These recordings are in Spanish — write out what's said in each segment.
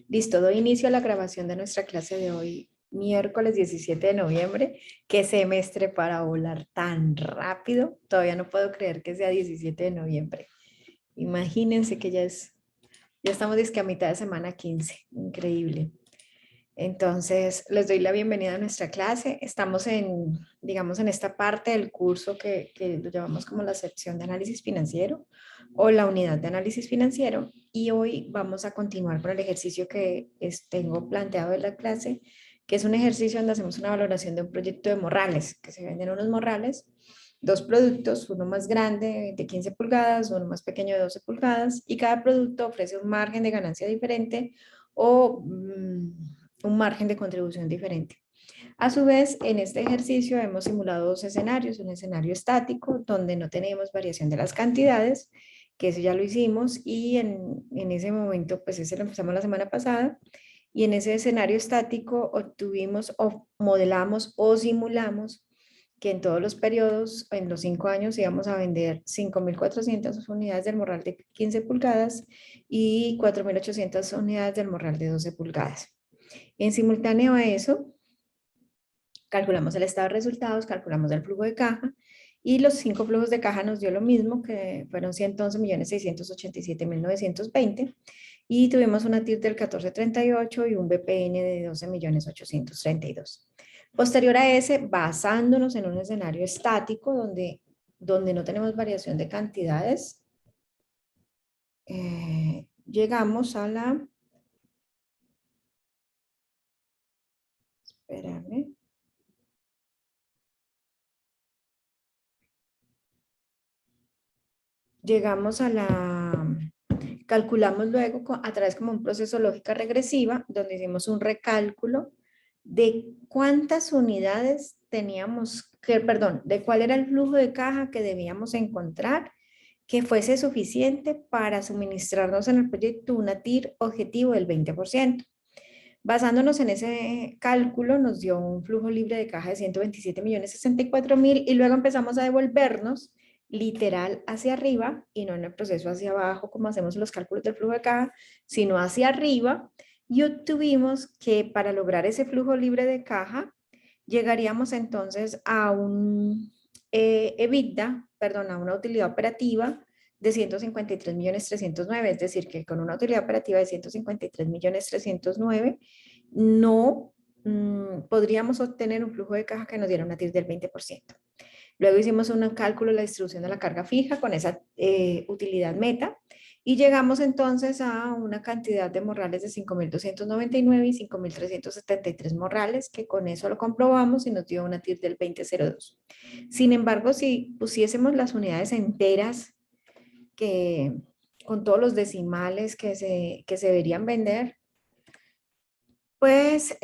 Listo, doy inicio a la grabación de nuestra clase de hoy, miércoles 17 de noviembre. ¿Qué semestre para volar tan rápido? Todavía no puedo creer que sea 17 de noviembre. Imagínense que ya estamos dizque a mitad de semana 15. Increíble. Entonces, les doy la bienvenida a nuestra clase. Estamos digamos, en esta parte del curso que lo llamamos como la sección de análisis financiero o la unidad de análisis financiero. Y hoy vamos a continuar con el ejercicio que tengo planteado en la clase, que es un ejercicio donde hacemos una valoración de un proyecto de morrales, que se venden unos morrales, dos productos, uno más grande de 15 pulgadas, uno más pequeño de 12 pulgadas, y cada producto ofrece un margen de ganancia diferente o un margen de contribución diferente. A su vez, en este ejercicio hemos simulado dos escenarios, un escenario estático donde no tenemos variación de las cantidades, que eso ya lo hicimos, y en ese momento, pues ese lo empezamos la semana pasada, y en ese escenario estático obtuvimos o modelamos o simulamos que en todos los periodos, en los 5 años, íbamos a vender 5.400 unidades del morral de 15 pulgadas y 4.800 unidades del morral de 12 pulgadas. En simultáneo a eso, calculamos el estado de resultados, calculamos el flujo de caja y los 5 flujos de caja nos dio lo mismo, que fueron 111.687.920 y tuvimos una TIR del 14.38 y un BPN de 12.832. Posterior a ese, basándonos en un escenario estático donde no tenemos variación de cantidades, llegamos a la... Espérame. Llegamos a calculamos luego a través como un proceso lógica regresiva, donde hicimos un recálculo de cuántas unidades teníamos, perdón, de cuál era el flujo de caja que debíamos encontrar que fuese suficiente para suministrarnos en el proyecto una TIR objetivo del 20%. Basándonos en ese cálculo, nos dio un flujo libre de caja de 127.064.000 y luego empezamos a devolvernos literal hacia arriba y no en el proceso hacia abajo como hacemos los cálculos del flujo de caja, sino hacia arriba, y obtuvimos que para lograr ese flujo libre de caja llegaríamos entonces a un EBITDA, perdón, a una utilidad operativa de 153.309.000, es decir, que con una utilidad operativa de 153.309.000 no podríamos obtener un flujo de caja que nos diera una TIR del 20%. Luego hicimos un cálculo de la distribución de la carga fija con esa utilidad meta y llegamos entonces a una cantidad de morrales de 5.299 y 5.373 morrales, que con eso lo comprobamos y nos dio una TIR del 2002. Sin embargo, si pusiésemos las unidades enteras que con todos los decimales que se deberían vender, pues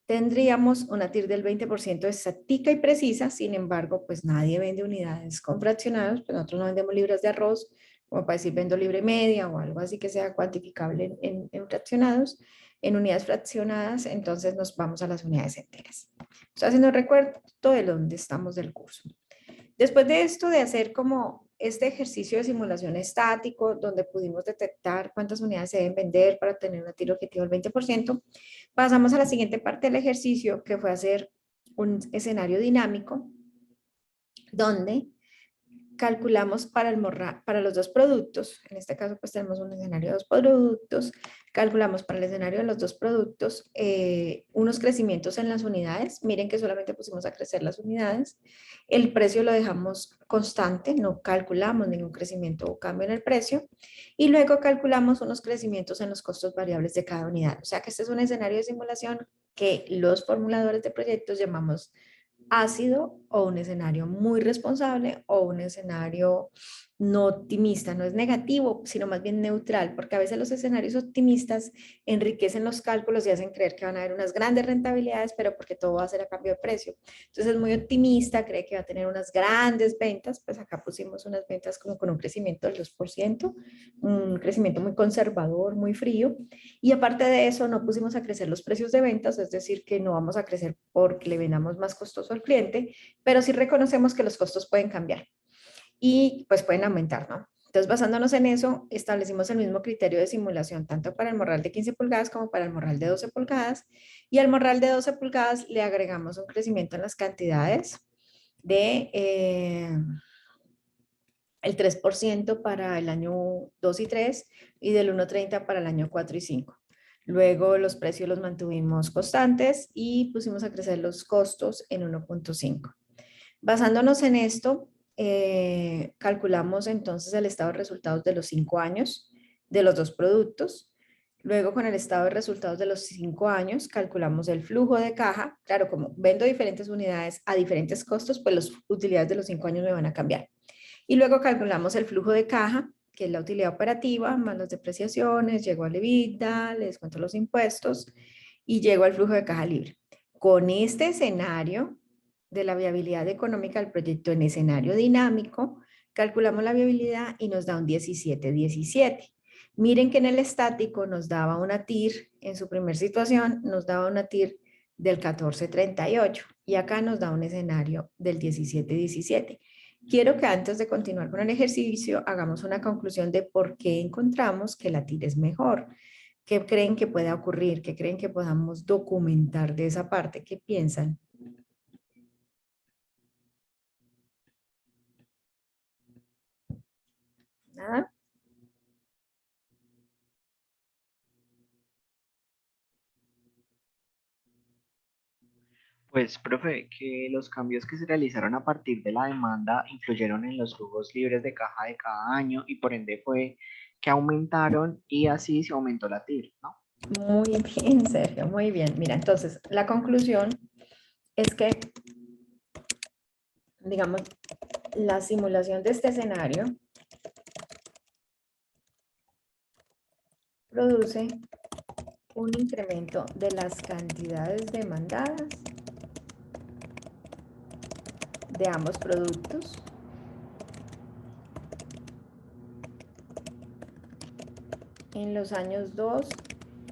tendríamos una TIR del 20% exactica y precisa. Sin embargo, pues nadie vende unidades con fraccionados, pues nosotros no vendemos libras de arroz, como para decir vendo libre media o algo así que sea cuantificable en fraccionados, en unidades fraccionadas, entonces nos vamos a las unidades enteras. Estoy haciendo un recuerdo de dónde estamos del curso. Después de esto, de hacer como este ejercicio de simulación estático, donde pudimos detectar cuántas unidades se deben vender para tener un tiro objetivo del 20%, pasamos a la siguiente parte del ejercicio, que fue hacer un escenario dinámico, donde calculamos para los dos productos, en este caso pues tenemos un escenario de dos productos, calculamos para el escenario de los dos productos unos crecimientos en las unidades. Miren que solamente pusimos a crecer las unidades, el precio lo dejamos constante, no calculamos ningún crecimiento o cambio en el precio, y luego calculamos unos crecimientos en los costos variables de cada unidad. O sea que este es un escenario de simulación que los formuladores de proyectos llamamos ácido, o un escenario muy responsable, o un escenario no optimista. No es negativo, sino más bien neutral, porque a veces los escenarios optimistas enriquecen los cálculos y hacen creer que van a haber unas grandes rentabilidades, pero porque todo va a ser a cambio de precio. Entonces es muy optimista, cree que va a tener unas grandes ventas, pues acá pusimos unas ventas como con un crecimiento del 2%, un crecimiento muy conservador, muy frío, y aparte de eso no pusimos a crecer los precios de ventas, es decir, que no vamos a crecer porque le vendamos más costoso al cliente, pero sí reconocemos que los costos pueden cambiar y pues pueden aumentar, ¿no? Entonces, basándonos en eso, establecimos el mismo criterio de simulación, tanto para el morral de 15 pulgadas como para el morral de 12 pulgadas. Y al morral de 12 pulgadas le agregamos un crecimiento en las cantidades de el 3% para el año 2 y 3 y del 1,30 para el año 4 y 5. Luego los precios los mantuvimos constantes y pusimos a crecer los costos en 1,5. Basándonos en esto, calculamos entonces el estado de resultados de los 5 años de los dos productos. Luego, con el estado de resultados de los 5 años, calculamos el flujo de caja. Claro, como vendo diferentes unidades a diferentes costos, pues las utilidades de los 5 años me van a cambiar. Y luego calculamos el flujo de caja, que es la utilidad operativa, más las depreciaciones, llego al EBITDA, le descuento los impuestos y llego al flujo de caja libre. Con este escenario de la viabilidad económica del proyecto en escenario dinámico, calculamos la viabilidad y nos da un 17,17. Miren que en el estático nos daba una TIR, en su primer situación nos daba una TIR del 14,38 y acá nos da un escenario del 17,17. Quiero que antes de continuar con el ejercicio hagamos una conclusión de por qué encontramos que la TIR es mejor. ¿Qué creen que pueda ocurrir? ¿Qué creen que podamos documentar de esa parte? ¿Qué piensan? ¿Nada? Pues, profe, que los cambios que se realizaron a partir de la demanda influyeron en los flujos libres de caja de cada año y por ende fue que aumentaron y así se aumentó la TIR, ¿no? Muy bien, Sergio, muy bien. Mira, entonces, la conclusión es que, digamos, la simulación de este escenario produce un incremento de las cantidades demandadas de ambos productos en los años 2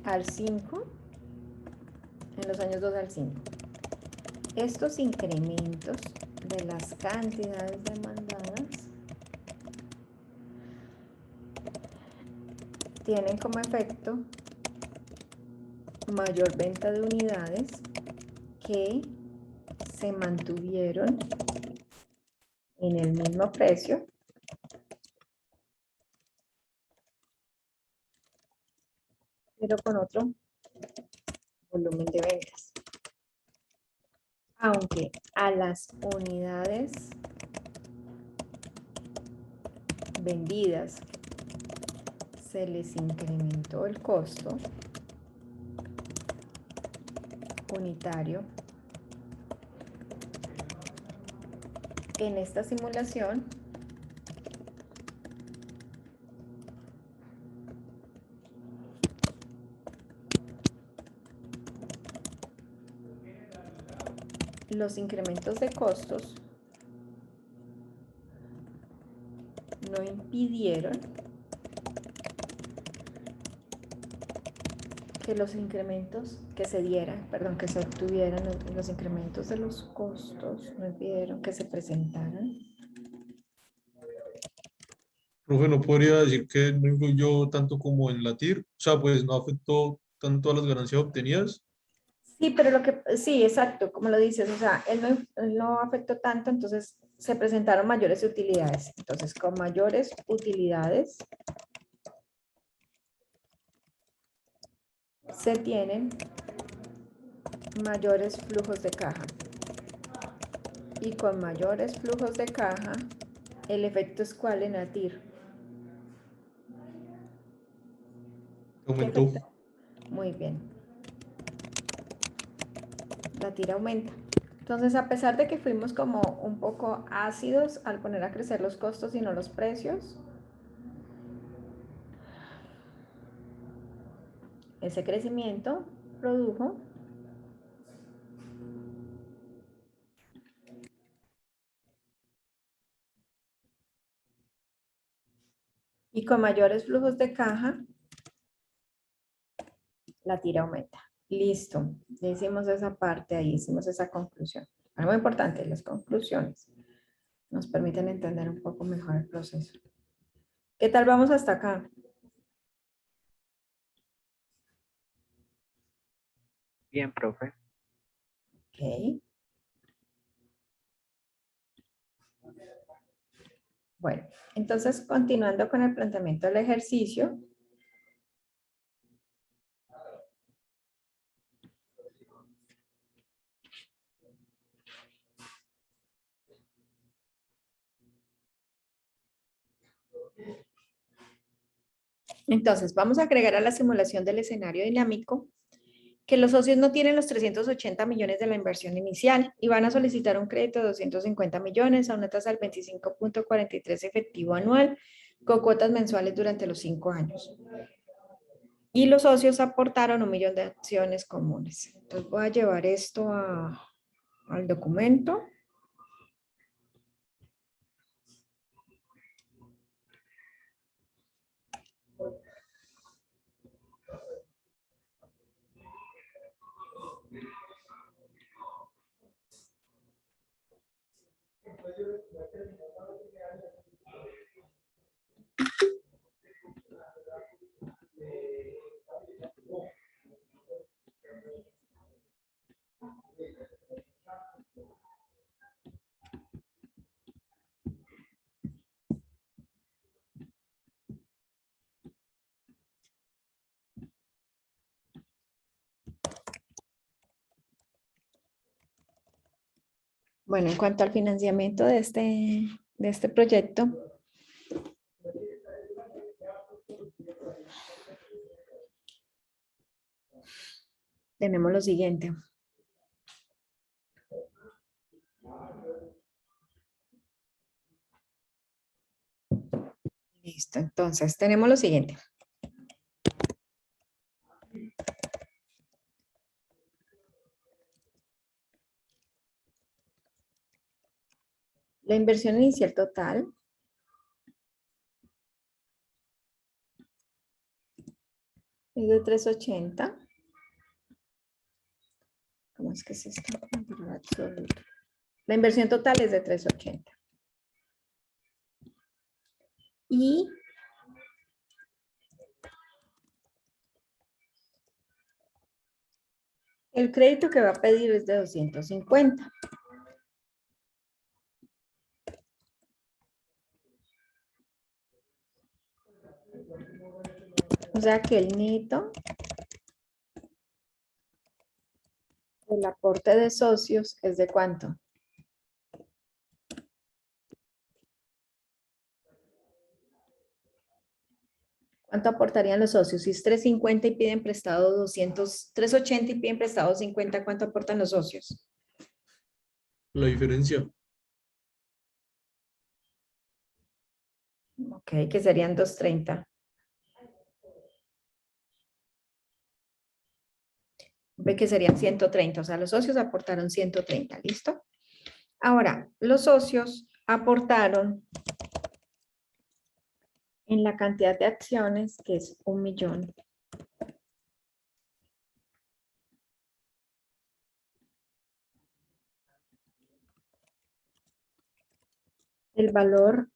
al 5, en los años 2 al 5. Estos incrementos de las cantidades demandadas tienen como efecto mayor venta de unidades que se mantuvieron en el mismo precio, pero con otro volumen de ventas. Aunque a las unidades vendidas se les incrementó el costo unitario, en esta simulación los incrementos de costos no impidieron que los incrementos que se dieran, perdón, que se obtuvieran, los incrementos de los costos no impidieron que se presentaran. Profe, no podría decir que no influyó tanto como en la TIR, o sea, pues no afectó tanto a las ganancias obtenidas. Sí, pero lo que, sí, exacto, como lo dices, o sea, él no afectó tanto, entonces se presentaron mayores utilidades. Entonces, con mayores utilidades se tienen mayores flujos de caja. Y con mayores flujos de caja, el efecto es cuál en la TIR. ¿Qué Aumentó. efecto? Muy bien, la TIR aumenta. Entonces, a pesar de que fuimos como un poco ácidos al poner a crecer los costos y no los precios, ese crecimiento produjo y con mayores flujos de caja, la tira aumenta. Listo, ya hicimos esa parte ahí, hicimos esa conclusión. Algo importante, las conclusiones nos permiten entender un poco mejor el proceso. ¿Qué tal vamos hasta acá? Bien, profe. Ok. Bueno, entonces continuando con el planteamiento del ejercicio. Entonces, vamos a agregar a la simulación del escenario dinámico que los socios no tienen los 380 millones de la inversión inicial y van a solicitar un crédito de 250 millones a una tasa del 25.43 efectivo anual con cuotas mensuales durante los 5 años. Y los socios aportaron 1 millón de acciones comunes. Entonces voy a llevar esto al documento. Bueno, en cuanto al financiamiento de este proyecto, tenemos lo siguiente. Listo, entonces tenemos lo siguiente. La inversión inicial total es de 380. ¿Cómo es que es esto? La inversión total es de 380. Y el crédito que va a pedir es de 250. O sea que el neto del aporte de socios es de ¿cuánto? ¿Cuánto aportarían los socios? Si es 350 y piden prestado 200, 380 y piden prestado 50, ¿cuánto aportan los socios? La diferencia. Ok, que serían 230. Ve que serían 130, o sea, los socios aportaron 130, ¿listo? Ahora, los socios aportaron en la cantidad de acciones, que es 1 millón. El valor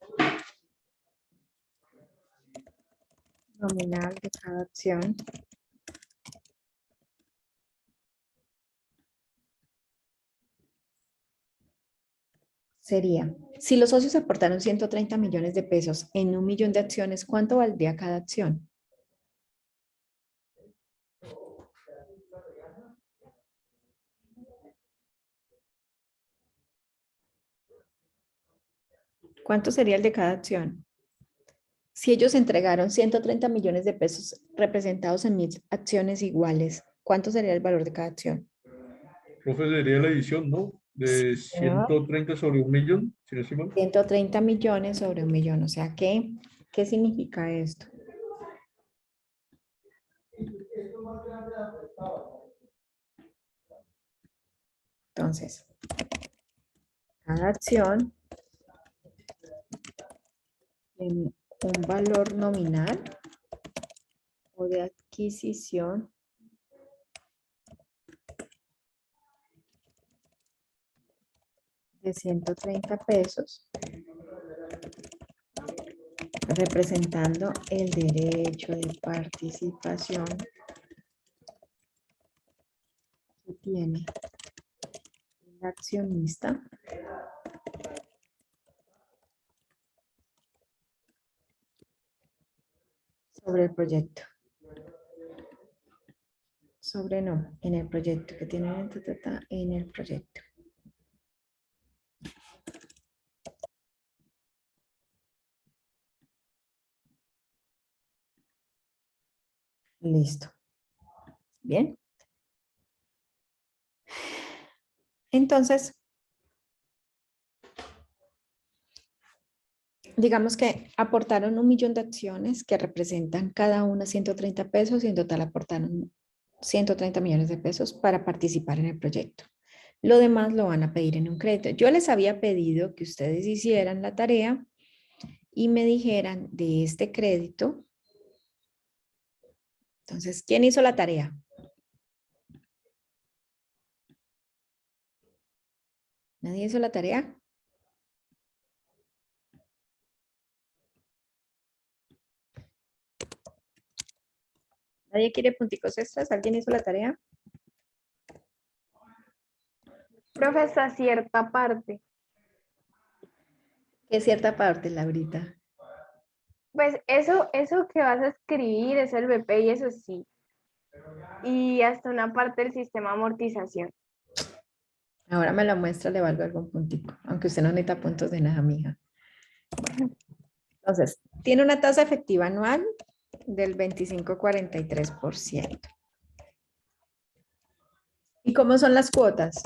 nominal de cada acción sería, si los socios aportaron 130 millones de pesos en 1 millón de acciones, ¿cuánto valdría cada acción? ¿Cuánto sería el de cada acción? Si ellos entregaron 130 millones de pesos representados en 1000 acciones iguales, ¿cuánto sería el valor de cada acción? Profe, sería la edición, ¿no? De Señor. 130 sobre 1 millón, si no estoy mal. 130 millones sobre 1 millón, o sea que, ¿qué significa esto? Entonces, cada acción tiene un valor nominal o de adquisición de 130 pesos representando el derecho de participación que tiene el accionista sobre el proyecto. Sobre no, en el proyecto, que tienen en el proyecto. Listo. Bien. Entonces, digamos que aportaron 1.000.000 de acciones que representan cada una 130 pesos y en total aportaron 130 millones de pesos para participar en el proyecto. Lo demás lo van a pedir en un crédito. Yo les había pedido que ustedes hicieran la tarea y me dijeran de este crédito. Entonces, ¿quién hizo la tarea? ¿Nadie hizo la tarea? ¿Nadie quiere punticos extras? ¿Alguien hizo la tarea? Profe, hasta cierta parte. ¿Qué cierta parte, Laurita? Pues eso que vas a escribir es el BP y eso sí. Y hasta una parte del sistema de amortización. Ahora me la muestra, le valgo algún puntico, aunque usted no necesita puntos de nada, mija. Bueno, entonces, tiene una tasa efectiva anual del 25,43%. ¿Y cómo son las cuotas?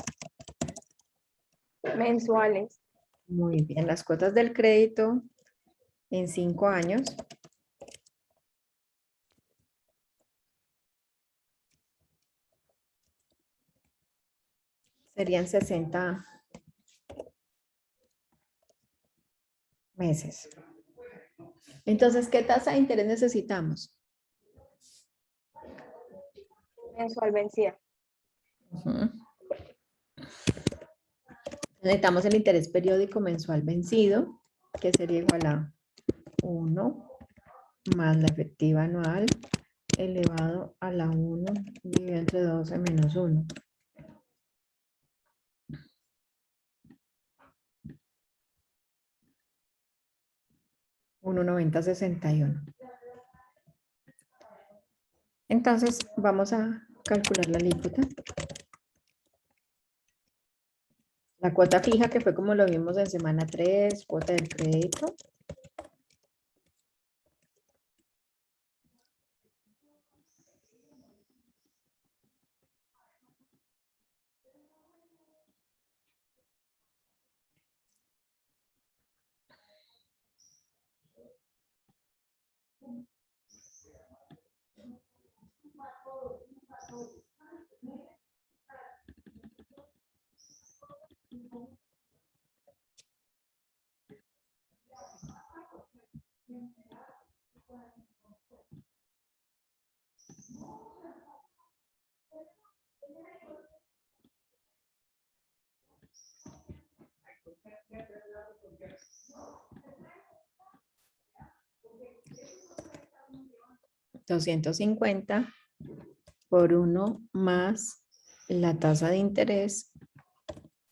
Mensuales. Muy bien, las cuotas del crédito en 5 años. Serían 60 meses. Entonces, ¿qué tasa de interés necesitamos? Mensual vencida. Ujú. Necesitamos el interés periódico mensual vencido, que sería igual a 1 más la efectiva anual elevado a la 1 dividido entre 12 menos 1. $1,9061. Entonces, vamos a calcular la alícuota. La cuota fija, que fue como lo vimos en semana 3, cuota del crédito. $250 por 1 más la tasa de interés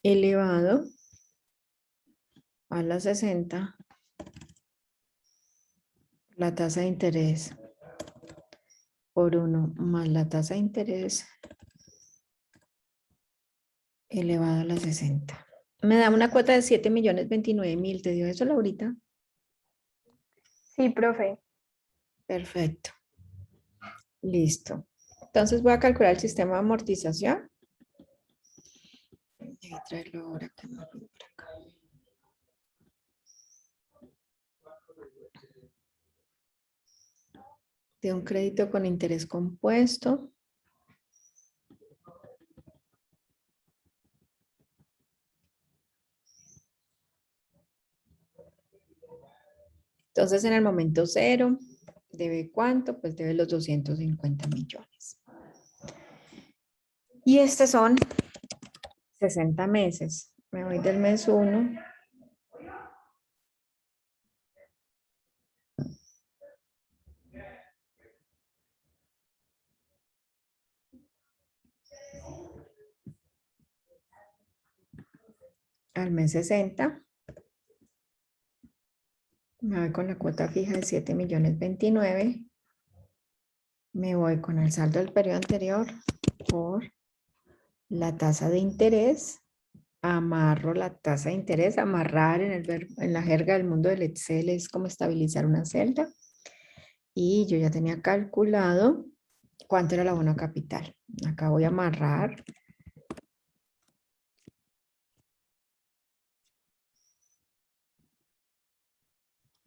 elevado a la 60, la tasa de interés por 1 más la tasa de interés elevado a la 60. Me da una cuota de 7.029.000. ¿Te dio eso, Laurita? Sí, profe. Perfecto. Listo. Entonces voy a calcular el sistema de amortización. Voy a traerlo ahora que me voy por acá. De un crédito con interés compuesto. Entonces, en el momento 0, ¿debe cuánto? Pues debe los 250 millones. Y estos son 60 meses. Me voy del mes 1. al mes 60. Me voy con la cuota fija de 7.029.000. Me voy con el saldo del periodo anterior por la tasa de interés. Amarro la tasa de interés. Amarrar en la jerga del mundo del Excel es como estabilizar una celda. Y yo ya tenía calculado cuánto era el abono capital. Acá voy a amarrar.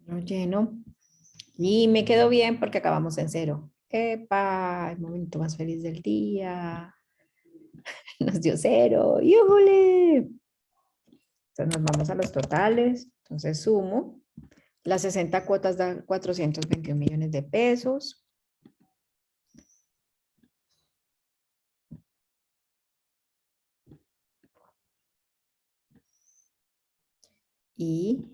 Lo lleno. Y me quedó bien porque acabamos en cero. ¡Epa! El momento más feliz del día. Nos dio cero. ¡Yújole! Entonces nos vamos a los totales. Entonces sumo. Las 60 cuotas dan 421 millones de pesos. Y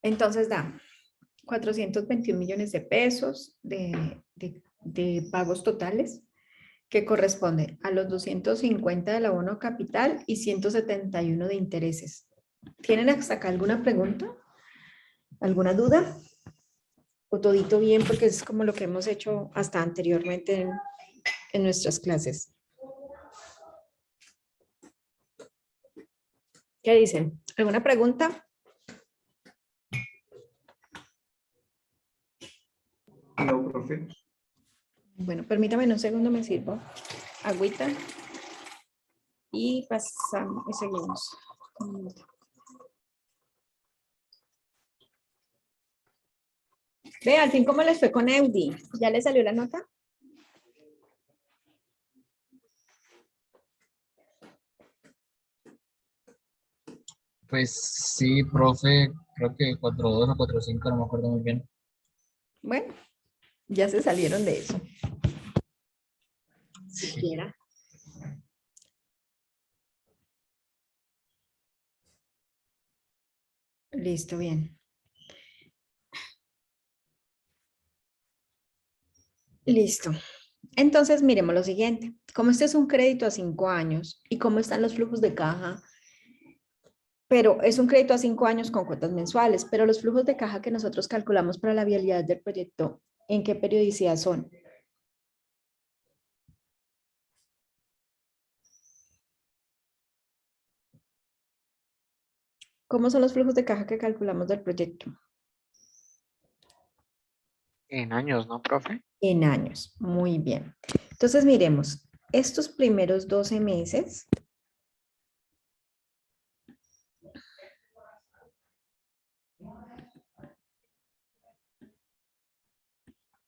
entonces da 421 millones de pesos de pagos totales, que corresponde a los 250 del abono capital y 171 de intereses. ¿Tienen hasta acá alguna pregunta? ¿Alguna duda? ¿O todito bien? Porque es como lo que hemos hecho hasta anteriormente en nuestras clases. ¿Qué dicen? ¿Alguna pregunta? No, profe. Bueno, permítame un segundo, me sirvo agüita y pasamos y seguimos. Ve, al fin, ¿cómo les fue con Eudi? ¿Ya le salió la nota? Pues sí, profe, creo que 4.2 o 4.5, no me acuerdo muy bien. Bueno, ya se salieron de eso. Sí. Siquiera. Listo, bien. Listo. Entonces, miremos lo siguiente. Como este es un crédito a 5 años y cómo están los flujos de caja, pero es un crédito a 5 años con cuotas mensuales, pero los flujos de caja que nosotros calculamos para la viabilidad del proyecto, ¿en qué periodicidad son? ¿Cómo son los flujos de caja que calculamos del proyecto? En años, ¿no, profe? En años. Muy bien. Entonces, miremos, estos primeros 12 meses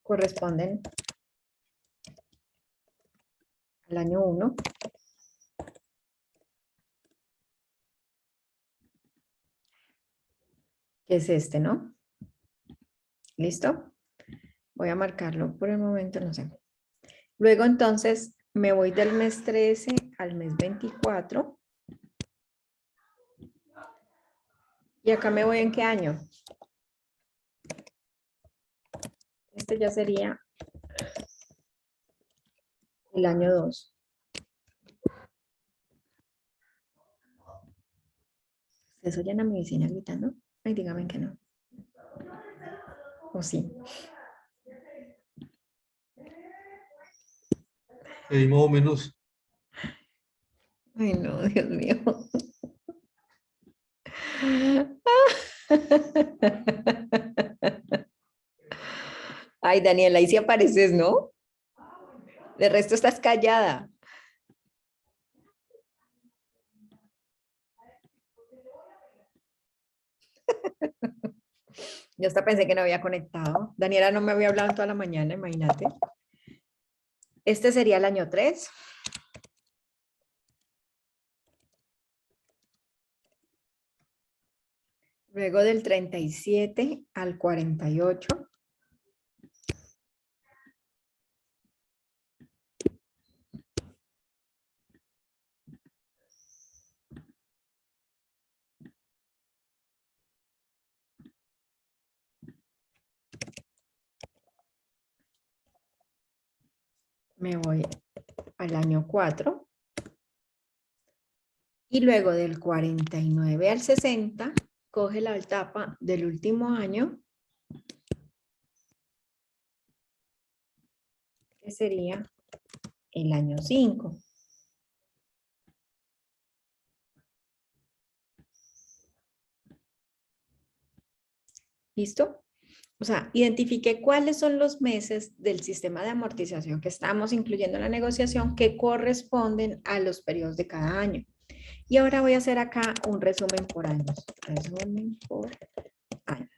corresponden al año 1, que es este, ¿no? ¿Listo? Voy a marcarlo por el momento, no sé. Luego, entonces, me voy del mes 13 al mes 24. ¿Y acá me voy en qué año? Este ya sería el año 2. ¿Ustedes oyen a mi vecina gritando? Ay, dígame que no. ¿O sí? Ahí más o menos. Ay, no, Dios mío. Ay, Daniela, ahí sí apareces, ¿no? De resto estás callada. Yo hasta pensé que no había conectado. Daniela no me había hablado en toda la mañana, imagínate. Este sería el año 3. Luego del 37 al 48. Me voy al año 4. Y luego del 49 al 60, coge la etapa del último año, que sería el año 5. ¿Listo? O sea, identifiqué cuáles son los meses del sistema de amortización que estamos incluyendo en la negociación que corresponden a los periodos de cada año. Y ahora voy a hacer acá un resumen por años. Resumen por años.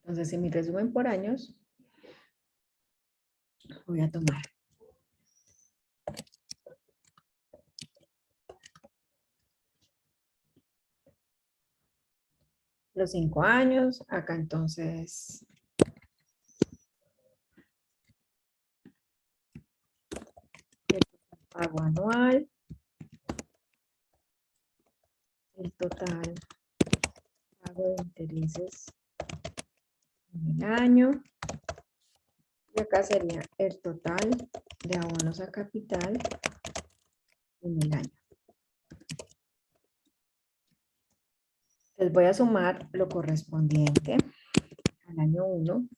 Entonces, en mi resumen por años, voy a tomar los 5 años. Acá entonces, el pago anual, el total pago de intereses en el año. Y acá sería el total de abonos a capital en el año. Les voy a sumar lo correspondiente al año 1,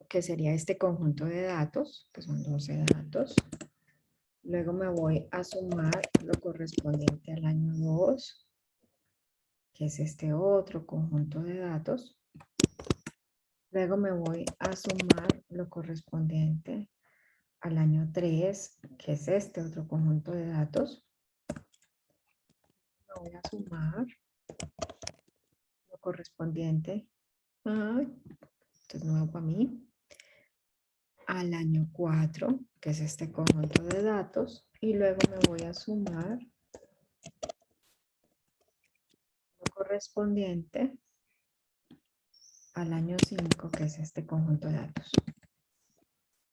que sería este conjunto de datos, que son 12 datos. Luego me voy a sumar lo correspondiente al año 2, que es este otro conjunto de datos. Luego me voy a sumar lo correspondiente al año 3, que es este otro conjunto de datos. Me voy a sumar lo correspondiente, esto es nuevo para mí, al año 4, que es este conjunto de datos. Y luego me voy a sumar lo correspondiente al año 5, que es este conjunto de datos.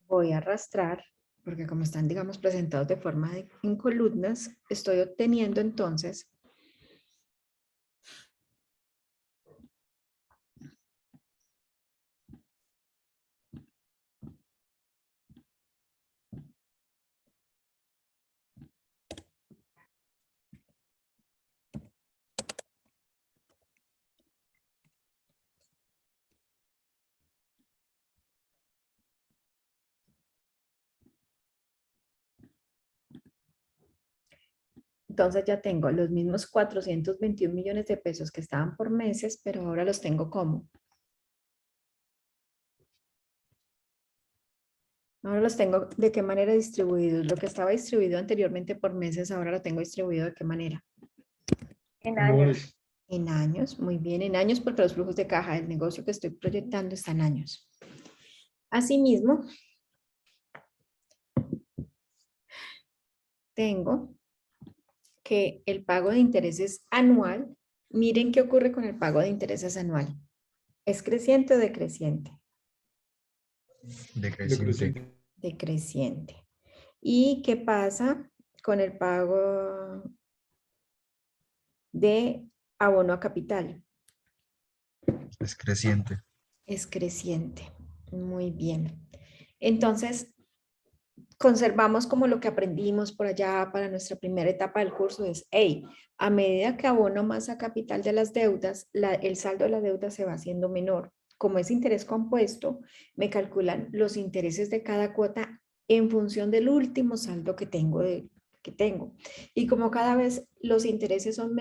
Voy a arrastrar, porque como están, digamos, presentados de forma en columnas, estoy obteniendo entonces entonces ya tengo los mismos 421 millones de pesos que estaban por meses, pero ahora los tengo como. Ahora los tengo de qué manera distribuidos. Lo que estaba distribuido anteriormente por meses, ahora lo tengo distribuido de qué manera. En No, años. En años, muy bien, en años porque los flujos de caja del negocio que estoy proyectando están en años. Asimismo, tengo que el pago de intereses anual, miren qué ocurre con el pago de intereses anual. ¿Es creciente o decreciente? Decreciente. Decreciente. ¿Y qué pasa con el pago de abono a capital? Es creciente. Es creciente. Muy bien. Entonces, conservamos como lo que aprendimos por allá para nuestra primera etapa del curso es, hey, a medida que abono más a capital de las deudas, el saldo de la deuda se va haciendo menor. Como es interés compuesto, me calculan los intereses de cada cuota en función del último saldo que tengo. Y como cada vez los intereses son,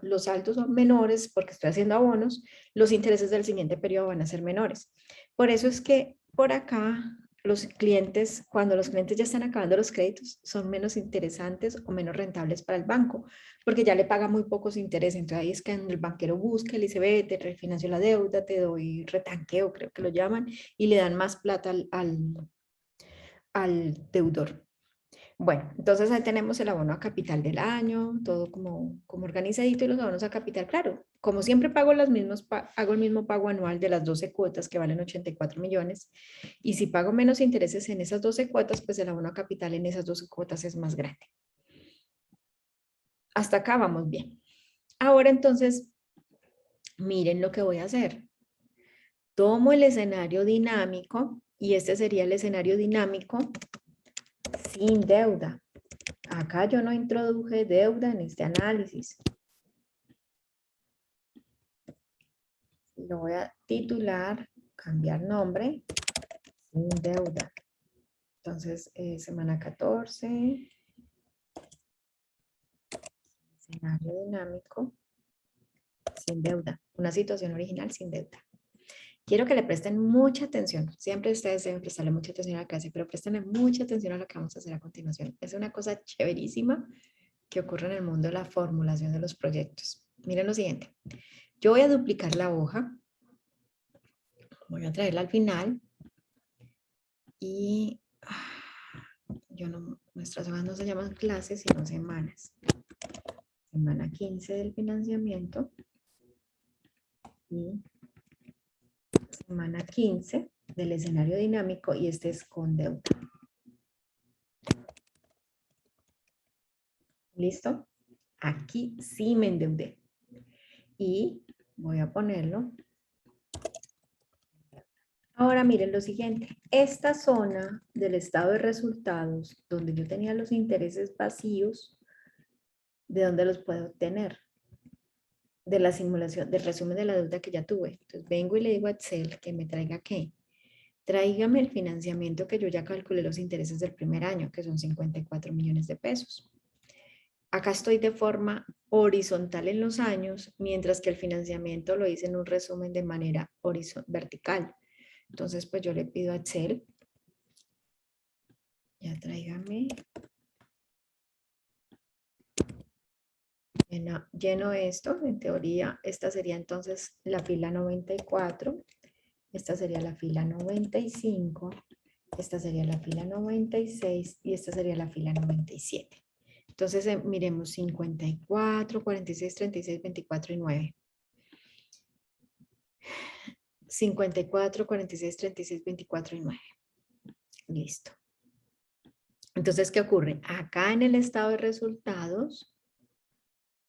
los saldos son menores porque estoy haciendo abonos, los intereses del siguiente periodo van a ser menores. Por eso es que por acá los clientes, cuando los clientes ya están acabando los créditos, son menos interesantes o menos rentables para el banco, porque ya le paga muy pocos intereses. Entonces ahí es que el banquero busca, le dice, ve, te refinancio la deuda, te doy retanqueo, creo que lo llaman, y le dan más plata al deudor. Bueno, entonces ahí tenemos el abono a capital del año, todo como organizadito, y los abonos a capital, claro, como siempre pago hago el mismo pago anual de las 12 cuotas que valen 84 millones, y si pago menos intereses en esas 12 cuotas, pues el abono a capital en esas 12 cuotas es más grande. Hasta acá vamos bien. Ahora entonces, miren lo que voy a hacer. Tomo el escenario dinámico y este sería el escenario dinámico sin deuda. Acá yo no introduje deuda en este análisis. Lo voy a titular, cambiar nombre, sin deuda. Entonces, semana 14, escenario dinámico, sin deuda. Una situación original sin deuda. Quiero que le presten mucha atención. Siempre ustedes deben prestarle mucha atención a la clase, pero prestenle mucha atención a lo que vamos a hacer a continuación. Es una cosa chéverísima que ocurre en el mundo de la formulación de los proyectos. Miren lo siguiente. Yo voy a duplicar la hoja. Voy a traerla al final. Y nuestras hojas no se llaman clases, sino semanas. Semana 15 del financiamiento. Y semana 15 del escenario dinámico, y este es con deuda. ¿Listo? Aquí sí me endeudé. Y voy a ponerlo. Ahora miren lo siguiente. Esta zona del estado de resultados, donde yo tenía los intereses vacíos, ¿de dónde los puedo obtener? De la simulación, del resumen de la deuda que ya tuve. Entonces vengo y le digo a Excel que me traiga ¿qué? Tráigame el financiamiento que yo ya calculé los intereses del primer año, que son 54 millones de pesos. Acá estoy de forma horizontal en los años, mientras que el financiamiento lo hice en un resumen de manera vertical. Entonces, pues yo le pido a Excel, ya tráigame, lleno esto. En teoría, esta sería entonces la fila 94, esta sería la fila 95, esta sería la fila 96 y esta sería la fila 97. Entonces, miremos 54, 46, 36, 24 y 9. 54, 46, 36, 24 y 9. Listo. Entonces, ¿qué ocurre? Acá en el estado de resultados,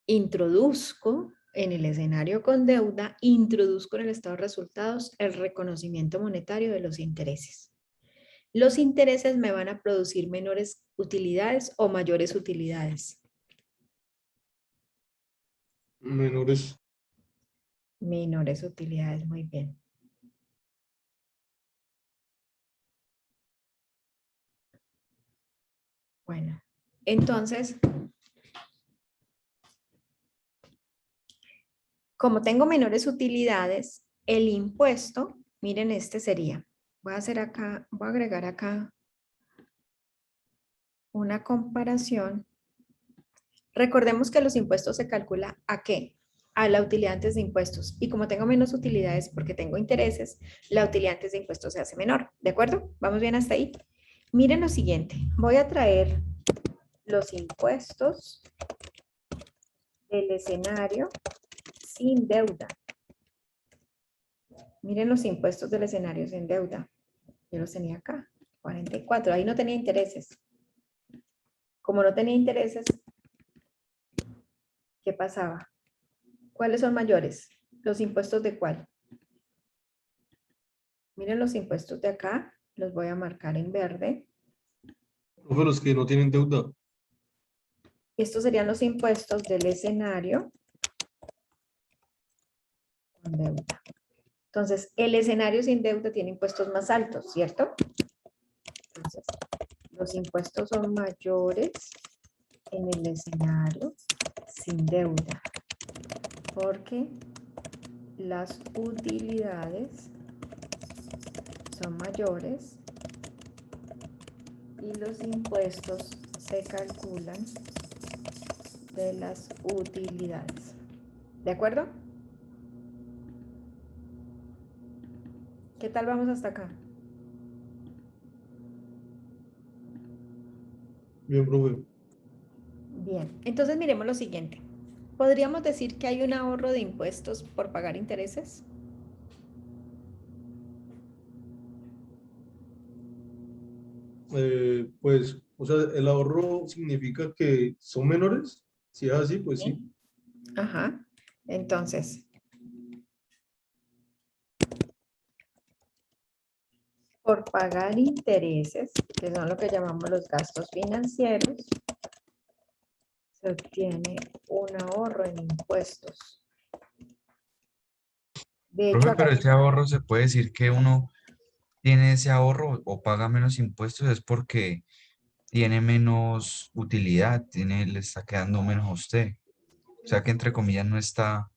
introduzco en el escenario con deuda, introduzco en el estado de resultados el reconocimiento monetario de los intereses. Los intereses me van a producir menores utilidades o mayores utilidades. Menores. Menores utilidades, muy bien. Bueno, entonces, como tengo menores utilidades, el impuesto, miren, este sería, voy a agregar acá una comparación. Recordemos que los impuestos se calcula ¿a qué? A la utilidad antes de impuestos. Y como tengo menos utilidades porque tengo intereses, la utilidad antes de impuestos se hace menor. ¿De acuerdo? ¿Vamos bien hasta ahí? Miren lo siguiente. Voy a traer los impuestos del escenario sin deuda. Miren los impuestos del escenario sin deuda. Yo los tenía acá, 44. Ahí no tenía intereses. Como no tenía intereses, ¿qué pasaba? ¿Cuáles son mayores? ¿Los impuestos de cuál? Miren los impuestos de acá. Los voy a marcar en verde. Profe, los que no tienen deuda. Estos serían los impuestos del escenario con deuda. Entonces, el escenario sin deuda tiene impuestos más altos, ¿cierto? Entonces, los impuestos son mayores en el escenario sin deuda, porque las utilidades son mayores y los impuestos se calculan de las utilidades. ¿De acuerdo? ¿Qué tal vamos hasta acá? Bien, profe. Bien, entonces miremos lo siguiente. ¿Podríamos decir que hay un ahorro de impuestos por pagar intereses? Pues, o sea, el ahorro significa que son menores. Si es así, pues sí. Ajá. Entonces, Por pagar intereses, que son lo que llamamos los gastos financieros, se obtiene un ahorro en impuestos. De hecho, Profe, pero acá ese ahorro se puede decir que uno tiene ese ahorro o paga menos impuestos es porque tiene menos utilidad, le está quedando menos a usted. O sea que entre comillas no está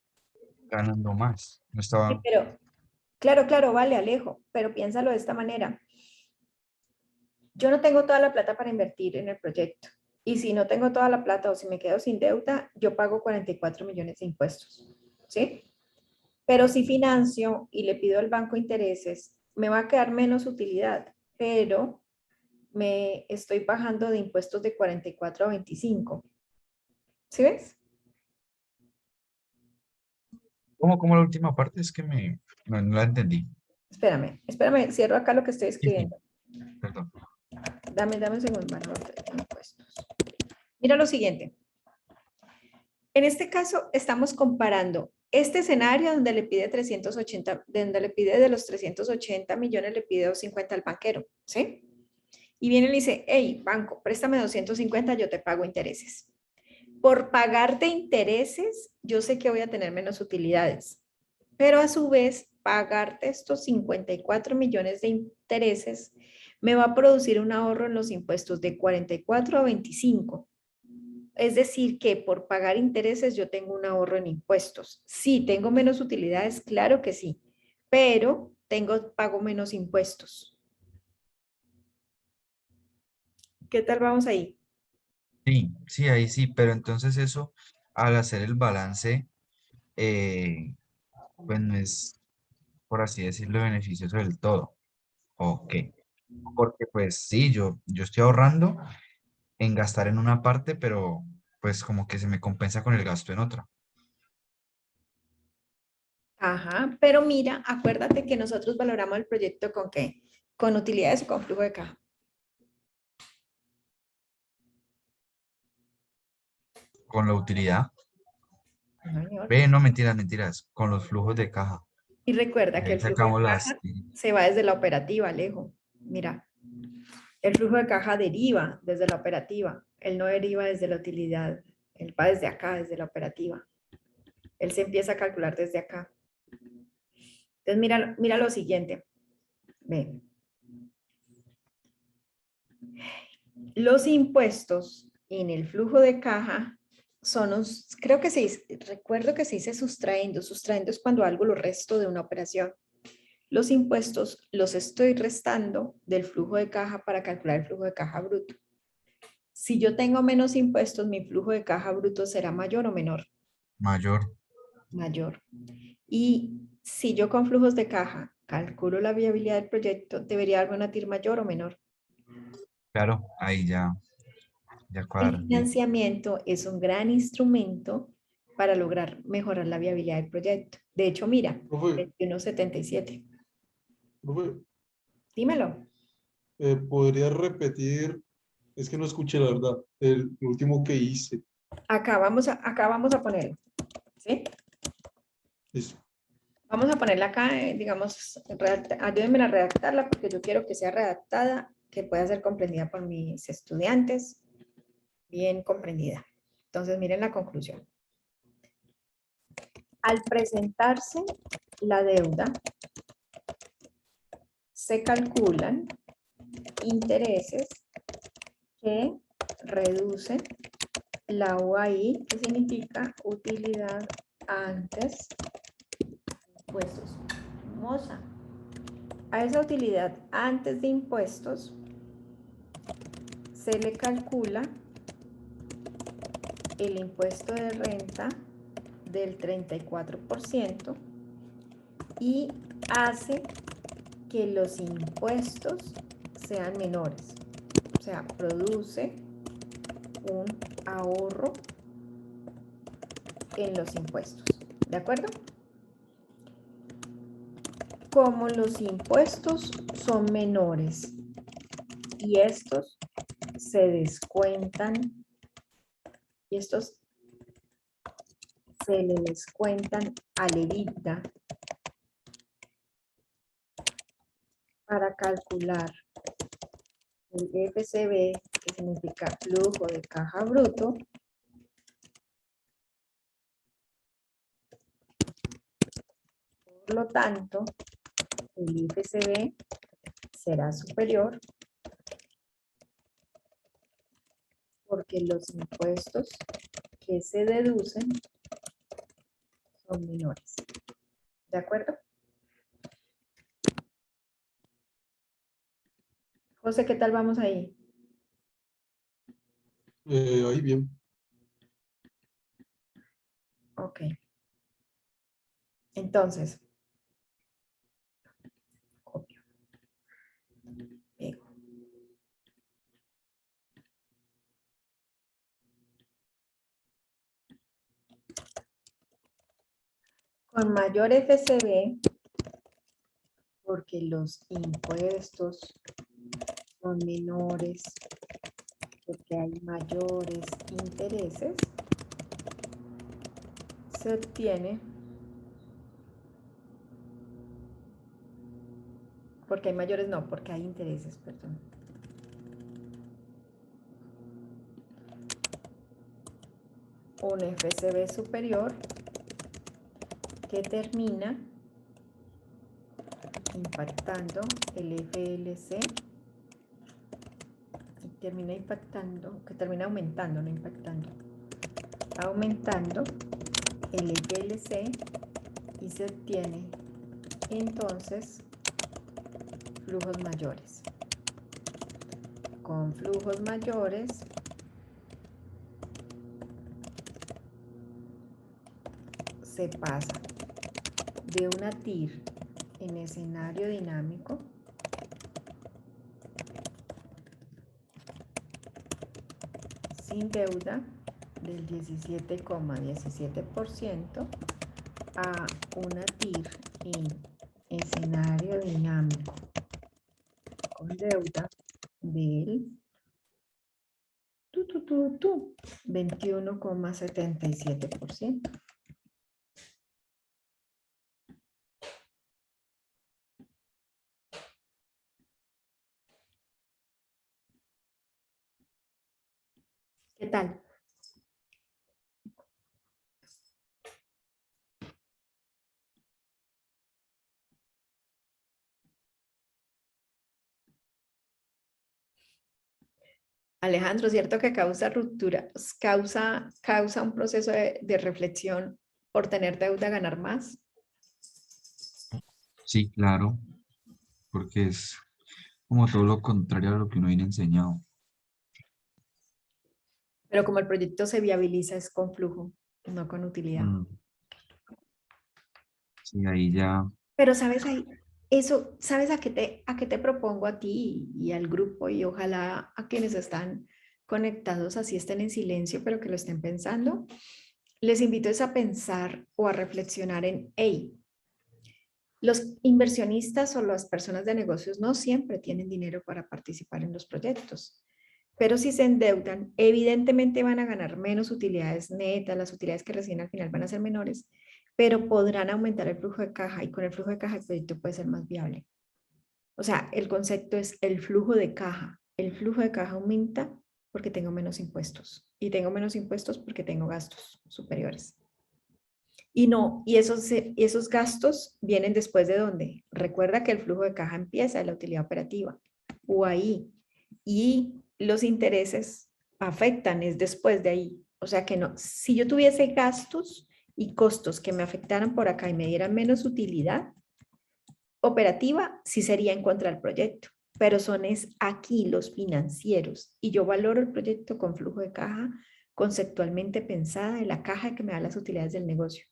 ganando más. No sí, estaba, pero claro, claro, vale, Alejo, pero piénsalo de esta manera. Yo no tengo toda la plata para invertir en el proyecto. Y si no tengo toda la plata o si me quedo sin deuda, yo pago 44 millones de impuestos. ¿Sí? Pero si financio y le pido al banco intereses, me va a quedar menos utilidad, pero me estoy bajando de impuestos de 44 a 25. ¿Sí ves? ¿cómo la última parte? Es que no la entendí. Espérame, cierro acá lo que estoy Sí, sí, escribiendo. perdón. Dame un segundo, valor de impuestos. Mira lo siguiente. En este caso, estamos comparando este escenario donde le pide 380, donde le pide de los 380 millones, le pide 250 al banquero, ¿sí? Y viene y le dice, hey, banco, préstame 250, yo te pago intereses. Por pagarte intereses, yo sé que voy a tener menos utilidades, pero a su vez, pagarte estos 54 millones de intereses me va a producir un ahorro en los impuestos de 44 a 25. Es decir, que por pagar intereses yo tengo un ahorro en impuestos. Sí, tengo menos utilidades, claro que sí, pero pago menos impuestos. ¿Qué tal vamos ahí? Sí, sí, ahí sí, pero entonces eso, al hacer el balance, eh, pues no es, por así decirlo, beneficioso del todo. Ok, porque pues sí, yo estoy ahorrando en gastar en una parte, pero pues como que se me compensa con el gasto en otra. Ajá, pero mira, acuérdate que nosotros valoramos el proyecto con qué, con utilidades o con flujo de caja. Con la utilidad. No, señor. Ve, no, mentiras, mentiras, con los flujos de caja. Y recuerda Y que ahí el flujo de sacamos caja sí, se va desde la operativa, Alejo. Mira, el flujo de caja deriva desde la operativa, él no deriva desde la utilidad, él va desde acá, desde la operativa. Él se empieza a calcular desde acá. Entonces, mira lo siguiente. Ve. Los impuestos en el flujo de caja son, creo que recuerdo que se dice sustrayendo. Sustrayendo es cuando algo lo resto de una operación. Los impuestos los estoy restando del flujo de caja para calcular el flujo de caja bruto. Si yo tengo menos impuestos, mi flujo de caja bruto será mayor o menor. mayor. Mayor. Y si yo con flujos de caja calculo la viabilidad del proyecto, debería darme una TIR mayor o menor. Claro, ahí ya El cuadra. financiamiento es un gran instrumento para lograr mejorar la viabilidad del proyecto. De hecho, mira, Profe, 2177. profe, Dímelo. ¿podría repetir? Es que no escuché la verdad, el último que hice. Acá vamos a ponerlo. ¿Sí? Listo. Vamos a ponerla acá, digamos, ayúdenme a redactarla porque yo quiero que sea redactada, que pueda ser comprendida por mis estudiantes, bien comprendida. Entonces, miren la conclusión. Al presentarse la deuda, se calculan intereses que reducen la UAI, que significa utilidad antes impuestos. Moza. A esa utilidad antes de impuestos se le calcula el impuesto de renta del 34% y hace que los impuestos sean menores. O sea, produce un ahorro en los impuestos. ¿De acuerdo? Como los impuestos son menores y estos se descuentan y estos se le descuentan al EBITDA, para calcular el FCB, que significa flujo de caja bruto, por lo tanto, el IFCB será superior porque los impuestos que se deducen son menores. ¿De acuerdo? José, ¿qué tal vamos ahí? Ahí bien. Ok. Entonces, copio. Pego. Con mayor FCB, porque los impuestos son menores, porque hay mayores intereses, se obtiene, porque hay mayores, no, porque hay intereses, perdón. Un FCB superior que termina impactando el FLC y termina impactando, que termina aumentando, no impactando, aumentando el FLC y se obtiene entonces flujos mayores. Con flujos mayores se pasa de una TIR en escenario dinámico sin deuda del 17,17% a una TIR en escenario dinámico con deuda del 21,77%. ¿Qué tal? Alejandro, ¿cierto que causa ruptura, causa un proceso de reflexión por tener deuda ganar más? Sí, claro, porque es como todo lo contrario a lo que uno viene enseñado. Pero como el proyecto se viabiliza es con flujo, no con utilidad. Sí, ahí ya, Pero sabes ahí, eso, ¿sabes a qué te propongo a ti y al grupo y ojalá a quienes están conectados así estén en silencio, pero que lo estén pensando? Les invito es a pensar o a reflexionar en, hey, los inversionistas o las personas de negocios no siempre tienen dinero para participar en los proyectos, pero si se endeudan, evidentemente van a ganar menos utilidades netas, las utilidades que reciben al final van a ser menores, pero podrán aumentar el flujo de caja y con el flujo de caja el proyecto puede ser más viable. O sea, el concepto es el flujo de caja. El flujo de caja aumenta porque tengo menos impuestos y tengo menos impuestos porque tengo gastos superiores. Y no, y esos gastos vienen después de dónde. Recuerda que el flujo de caja empieza en la utilidad operativa o ahí. Y los intereses afectan, es después de ahí. O sea que no, si yo tuviese gastos y costos que me afectaran por acá y me dieran menos utilidad operativa, sí sería en contra del proyecto. Pero son es aquí los financieros. Y yo valoro el proyecto con flujo de caja conceptualmente pensada en la caja que me da las utilidades del negocio,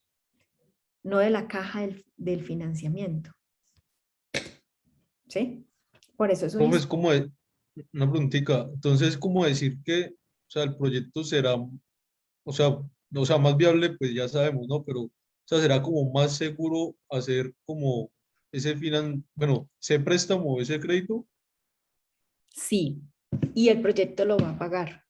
no de la caja del financiamiento. ¿Sí? Por eso es un... Profe, es como una preguntita. Entonces, ¿cómo decir que, o sea, el proyecto será, o sea, más viable, pues ya sabemos, ¿no? Pero, o sea, será como más seguro hacer como bueno, ese préstamo, ese crédito? Sí, y el proyecto lo va a pagar.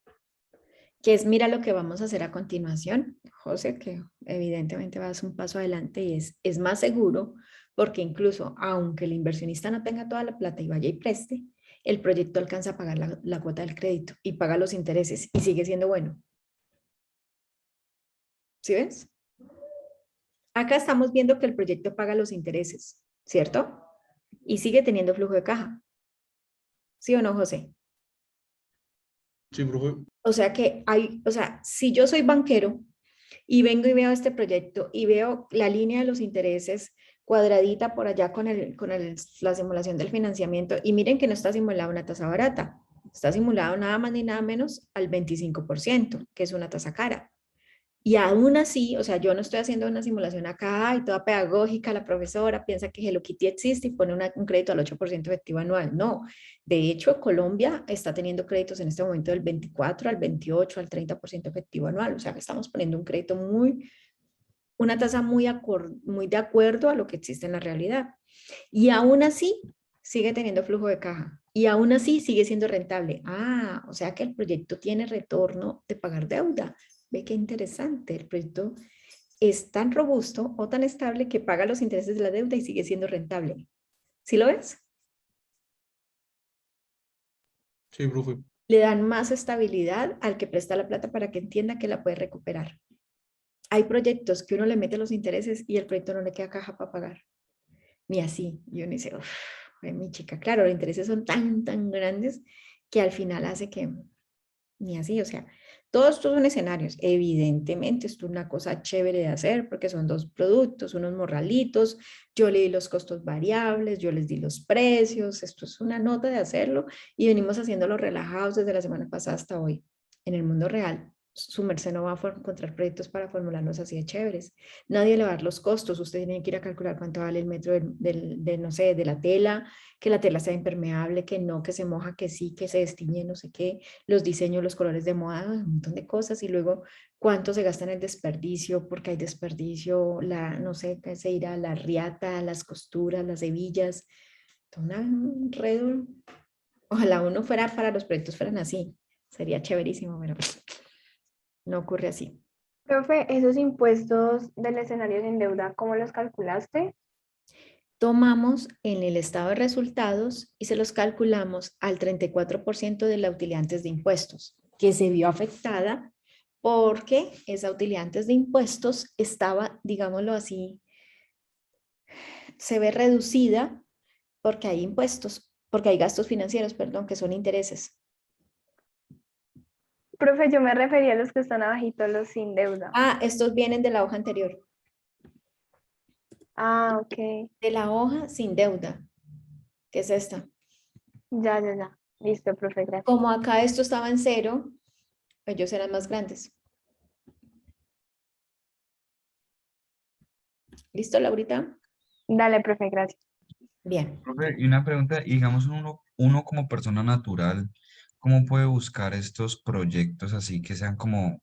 que es, mira lo que vamos a hacer a continuación, José, que evidentemente vas un paso adelante y es más seguro, porque incluso aunque el inversionista no tenga toda la plata y vaya y preste, el proyecto alcanza a pagar la cuota del crédito y paga los intereses y sigue siendo bueno. ¿Sí ves? Acá estamos viendo que el proyecto paga los intereses, ¿cierto? Y sigue teniendo flujo de caja. ¿Sí o no, José? Sí, profe. O sea que si yo soy banquero y vengo y veo este proyecto y veo la línea de los intereses cuadradita por allá con la simulación del financiamiento, y miren que no está simulada una tasa barata, está simulado nada más ni nada menos al 25%, que es una tasa cara. Y aún así, o sea, yo no estoy haciendo una simulación acá y toda pedagógica, la profesora piensa que Hello Kitty existe y pone un crédito al 8% efectivo anual. No, de hecho, Colombia está teniendo créditos en este momento del 24 al 28 al 30% efectivo anual. O sea, que estamos poniendo un crédito una tasa muy de acuerdo a lo que existe en la realidad. Y aún así, sigue teniendo flujo de caja. Y aún así, sigue siendo rentable. Ah, o sea que el proyecto tiene retorno de pagar deuda. Ve qué interesante, el proyecto es tan robusto o tan estable que paga los intereses de la deuda y sigue siendo rentable. ¿Sí lo ves? Sí, profe. Le dan más estabilidad al que presta la plata para que entienda que la puede recuperar. Hay proyectos que uno le mete los intereses y el proyecto no le queda caja para pagar. Ni así. Y uno dice, uff, mi chica, claro, los intereses son tan grandes que al final hace que ni así, o sea, todos estos son escenarios. Evidentemente, esto es una cosa chévere de hacer porque son dos productos, unos morralitos. Yo le di los costos variables, yo les di los precios. Esto es una nota de hacerlo y venimos haciéndolo relajados desde la semana pasada hasta hoy. En el mundo real, su merced no va a encontrar proyectos para formularlos así de chéveres. Nadie le va a dar los costos. Usted tiene que ir a calcular cuánto vale el metro no sé, de la tela, que la tela sea impermeable, que no, que se moja, que sí, que se destiñe, no sé qué, los diseños, los colores de moda, un montón de cosas, y luego cuánto se gasta en el desperdicio, porque hay desperdicio, no sé, qué se irá, la riata, las costuras, las hebillas, todo un enredo. Ojalá uno fuera para los proyectos fueran así, sería chéverísimo, pero no ocurre así. Profe, esos impuestos del escenario sin deuda, ¿cómo los calculaste? Tomamos en el estado de resultados y se los calculamos al 34% de la utilidad antes de impuestos, que se vio afectada porque esa utilidad antes de impuestos estaba, digámoslo así, se ve reducida porque hay impuestos, porque hay gastos financieros, perdón, que son intereses. Profe, yo me refería a los que están abajito, los sin deuda. Ah, estos vienen de la hoja anterior, Ah, ok. de la hoja sin deuda, que es esta. Ya. Listo, profe, gracias. Como acá esto estaba en cero, ellos eran más grandes. ¿Listo, Laurita? Dale, profe, gracias. Bien. Profe, y una pregunta, y digamos uno como persona natural, ¿cómo puede buscar estos proyectos así que sean como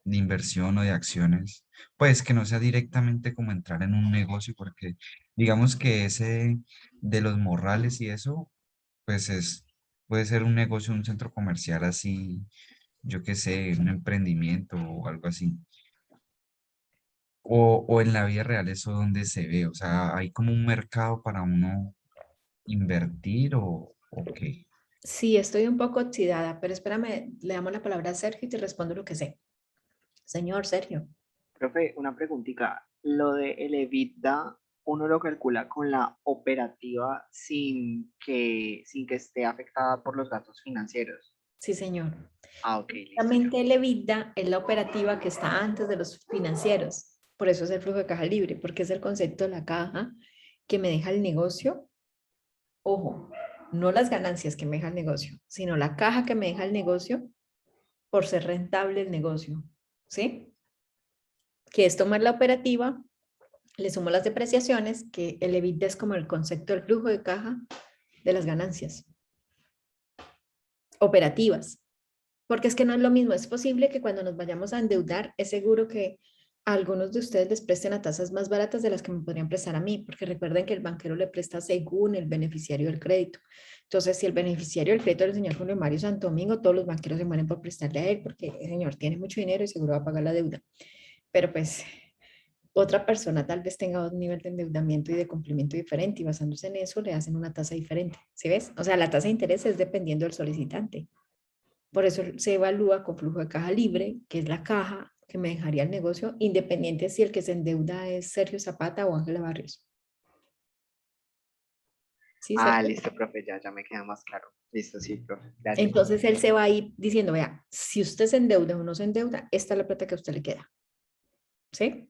de inversión o de acciones? Pues que no sea directamente como entrar en un negocio, porque digamos que ese de los morrales y eso, pues puede ser un negocio, un centro comercial así, yo qué sé, un emprendimiento o algo así. O en la vida real eso donde se ve, o sea, hay como un mercado para uno invertir o qué. Sí, estoy un poco oxidada, pero espérame, le damos la palabra a Sergio y te respondo lo que sé. Señor Sergio. Profe, una preguntita. Lo de el EBITDA, uno lo calcula con la operativa sin que esté afectada por los gastos financieros. Sí, señor. Ah, ok, listo. Exactamente, el EBITDA es la operativa que está antes de los financieros. Por eso es el flujo de caja libre, porque es el concepto de la caja que me deja el negocio. Ojo, no las ganancias que me deja el negocio, sino la caja que me deja el negocio por ser rentable el negocio. ¿Sí? Que es tomar la operativa, le sumo las depreciaciones, que el EBITDA es como el concepto del flujo de caja de las ganancias operativas. Porque es que no es lo mismo, es posible que cuando nos vayamos a endeudar, es seguro que a algunos de ustedes les presten a tasas más baratas de las que me podrían prestar a mí, porque recuerden que el banquero le presta según el beneficiario del crédito. Entonces, si el beneficiario del crédito es el señor Julio Mario Santo Domingo, todos los banqueros se mueren por prestarle a él, porque el señor tiene mucho dinero y seguro va a pagar la deuda. Pero pues otra persona tal vez tenga un nivel de endeudamiento y de cumplimiento diferente y basándose en eso le hacen una tasa diferente. ¿Sí ves? O sea, la tasa de interés es dependiendo del solicitante. Por eso se evalúa con flujo de caja libre, que es la caja que me dejaría el negocio, independiente si el que se endeuda es Sergio Zapata o Ángela Barrios. ¿Sí, Ah, Sergio? listo, profe, ya me queda más claro. Listo, sí, profe, gracias. Entonces él se va a ir diciendo, vea, si usted se endeuda o no se endeuda, esta es la plata que a usted le queda. ¿Sí?